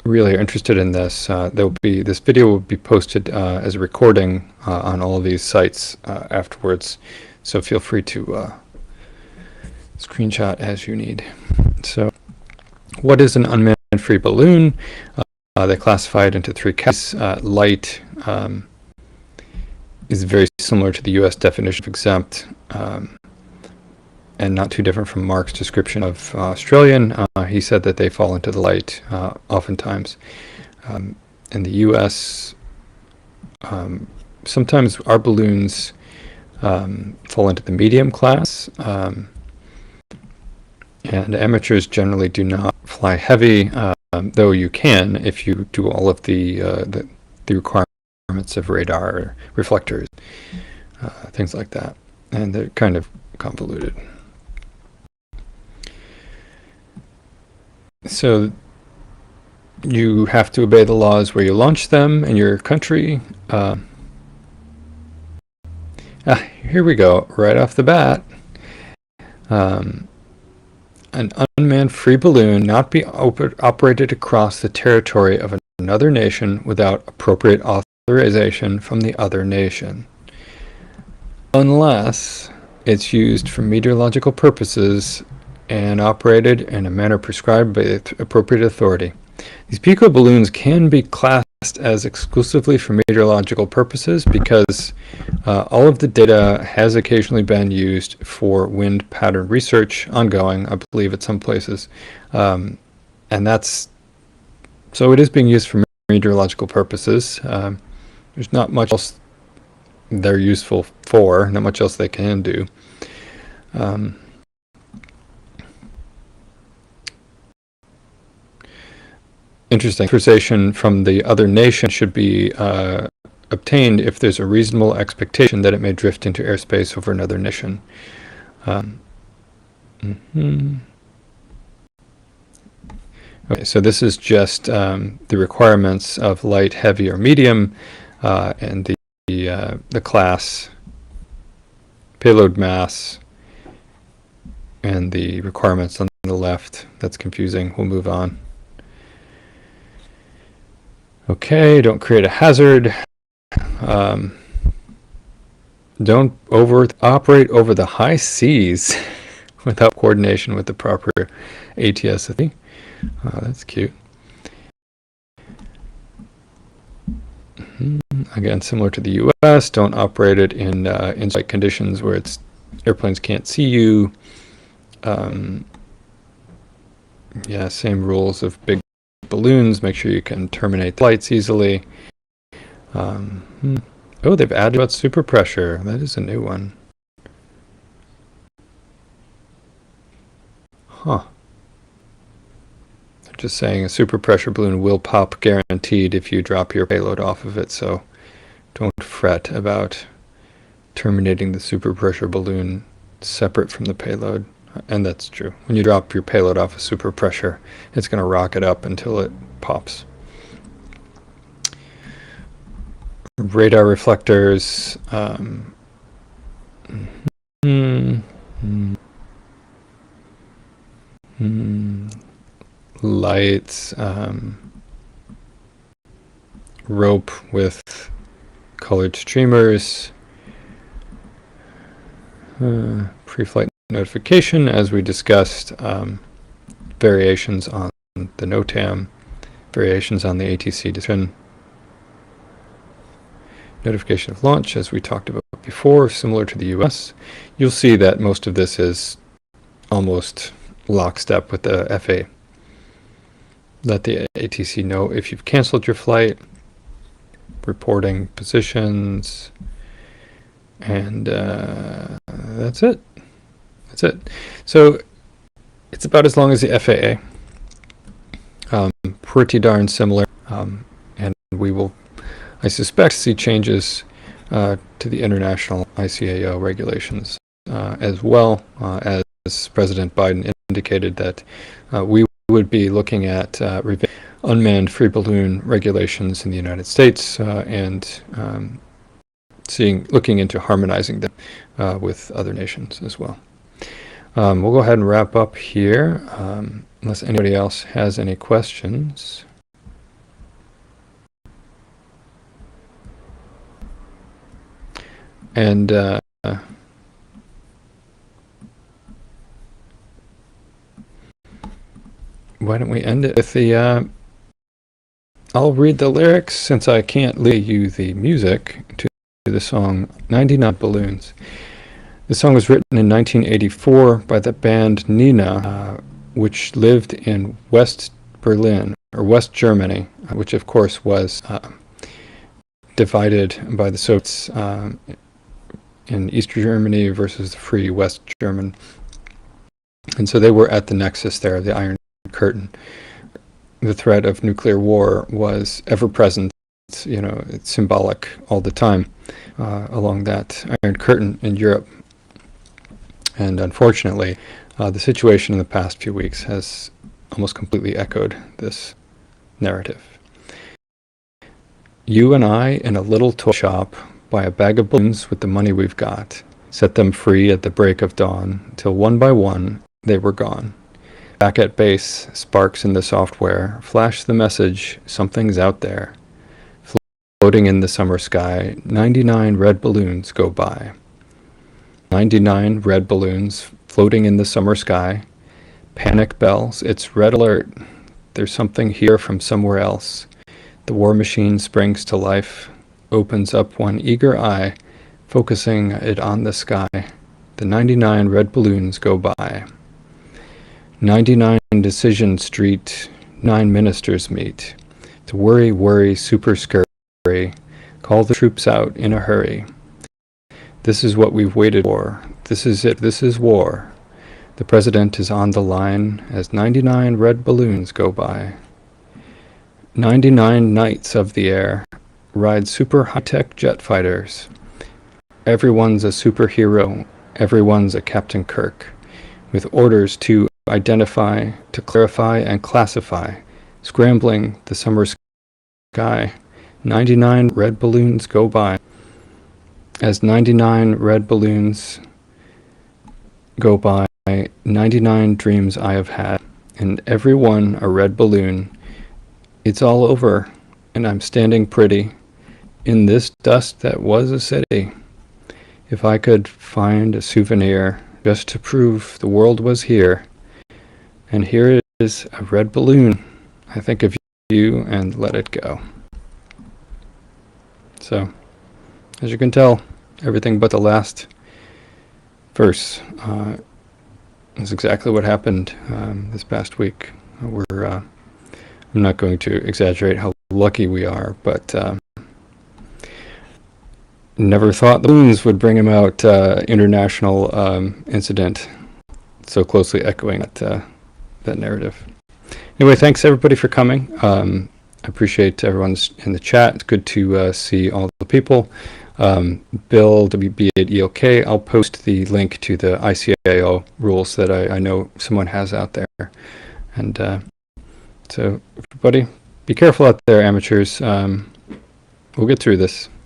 interested in this, this video will be posted as a recording on all of these sites afterwards. So feel free to screenshot as you need. So, what is an unmanned free balloon? They classify it into three categories. Light is very similar to the U.S. definition of exempt, and not too different from Mark's description of Australian. He said that they fall into the light oftentimes. In the U.S., sometimes our balloons fall into the medium class. and amateurs generally do not fly heavy, though you can if you do all of the requirements of radar, reflectors, things like that, and they're kind of convoluted. So you have to obey the laws where you launch them in your country. Here we go, right off the bat. An unmanned free balloon not be operated across the territory of another nation without appropriate authorization from the other nation, unless it's used for meteorological purposes and operated in a manner prescribed by the appropriate authority. These Pico balloons can be classed as exclusively for meteorological purposes because all of the data has occasionally been used for wind pattern research, ongoing, I believe, at some places. And that's, so it is being used for meteorological purposes. There's not much else they're useful for, not much else they can do. Interesting. Authorization from the other nation should be obtained if there's a reasonable expectation that it may drift into airspace over another nation. Okay, so this is just the requirements of light, heavy, or medium, and the class, payload mass, and the requirements on the left. That's confusing. We'll move on. Okay, don't create a hazard. Don't operate over the high seas without coordination with the proper ATS. Oh, that's cute. Again, similar to the U.S., don't operate it in in-flight conditions where airplanes can't see you. Yeah, same rules of big balloons. Make sure you can terminate flights easily. Oh, they've added about super pressure. That is a new one. Huh. They're just saying a super pressure balloon will pop guaranteed if you drop your payload off of it, so don't fret about terminating the super pressure balloon separate from the payload. And that's true. When you drop your payload off of super pressure, it's going to rocket up until it pops. Radar reflectors. Lights. Rope with colored streamers. Pre-flight notification, as we discussed, variations on the NOTAM, variations on the ATC description, notification of launch, as we talked about before, similar to the US. You'll see that most of this is almost lockstep with the FAA. Let the ATC know if you've canceled your flight, reporting positions, and that's it. That's it. So it's about as long as the FAA. Pretty darn similar. And we will, I suspect, see changes to the international ICAO regulations as well, as President Biden indicated that we would be looking at unmanned free balloon regulations in the United States and looking into harmonizing them with other nations as well. We'll go ahead and wrap up here, unless anybody else has any questions. And why don't we end it with the, I'll read the lyrics since I can't leave you the music to the song 99 Balloons. The song was written in 1984 by the band Nena, which lived in West Berlin, or West Germany, which of course was divided by the Soviets in East Germany versus the free West German And so they were at the nexus there of the Iron Curtain. The threat of nuclear war was ever present. It's symbolic all the time along that Iron Curtain in Europe. And unfortunately, the situation in the past few weeks has almost completely echoed this narrative. You and I, in a little toy shop, buy a bag of balloons with the money we've got, set them free at the break of dawn, till one by one they were gone. Back at base, sparks in the software flash the message, something's out there. Floating in the summer sky, 99 red balloons go by. 99 red balloons floating in the summer sky. Panic bells, it's red alert. There's something here from somewhere else. The war machine springs to life, opens up one eager eye, focusing it on the sky. The 99 red balloons go by. 99 Decision Street, 9 ministers meet. To worry, worry, super scurry, call the troops out in a hurry. This is what we've waited for. This is it. This is war. The president is on the line as 99 red balloons go by. 99 knights of the air ride super high-tech jet fighters. Everyone's a superhero. Everyone's a Captain Kirk, with orders to identify, to clarify and classify, scrambling the summer sky. 99 red balloons go by. As 99 red balloons go by, 99 dreams I have had, and every one a red balloon. It's all over, and I'm standing pretty in this dust that was a city. If I could find a souvenir just to prove the world was here, and here it is, a red balloon. I think of you and let it go. So, as you can tell, everything but the last verse is exactly what happened this past week. I'm not going to exaggerate how lucky we are, but never thought the balloons would bring him out. International incident, so closely echoing that narrative. Anyway, thanks everybody for coming. I appreciate everyone's in the chat. It's good to see all the people. Bill, WB at ELK, I'll post the link to the ICAO rules that I know someone has out there. And so everybody, be careful out there, amateurs. We'll get through this.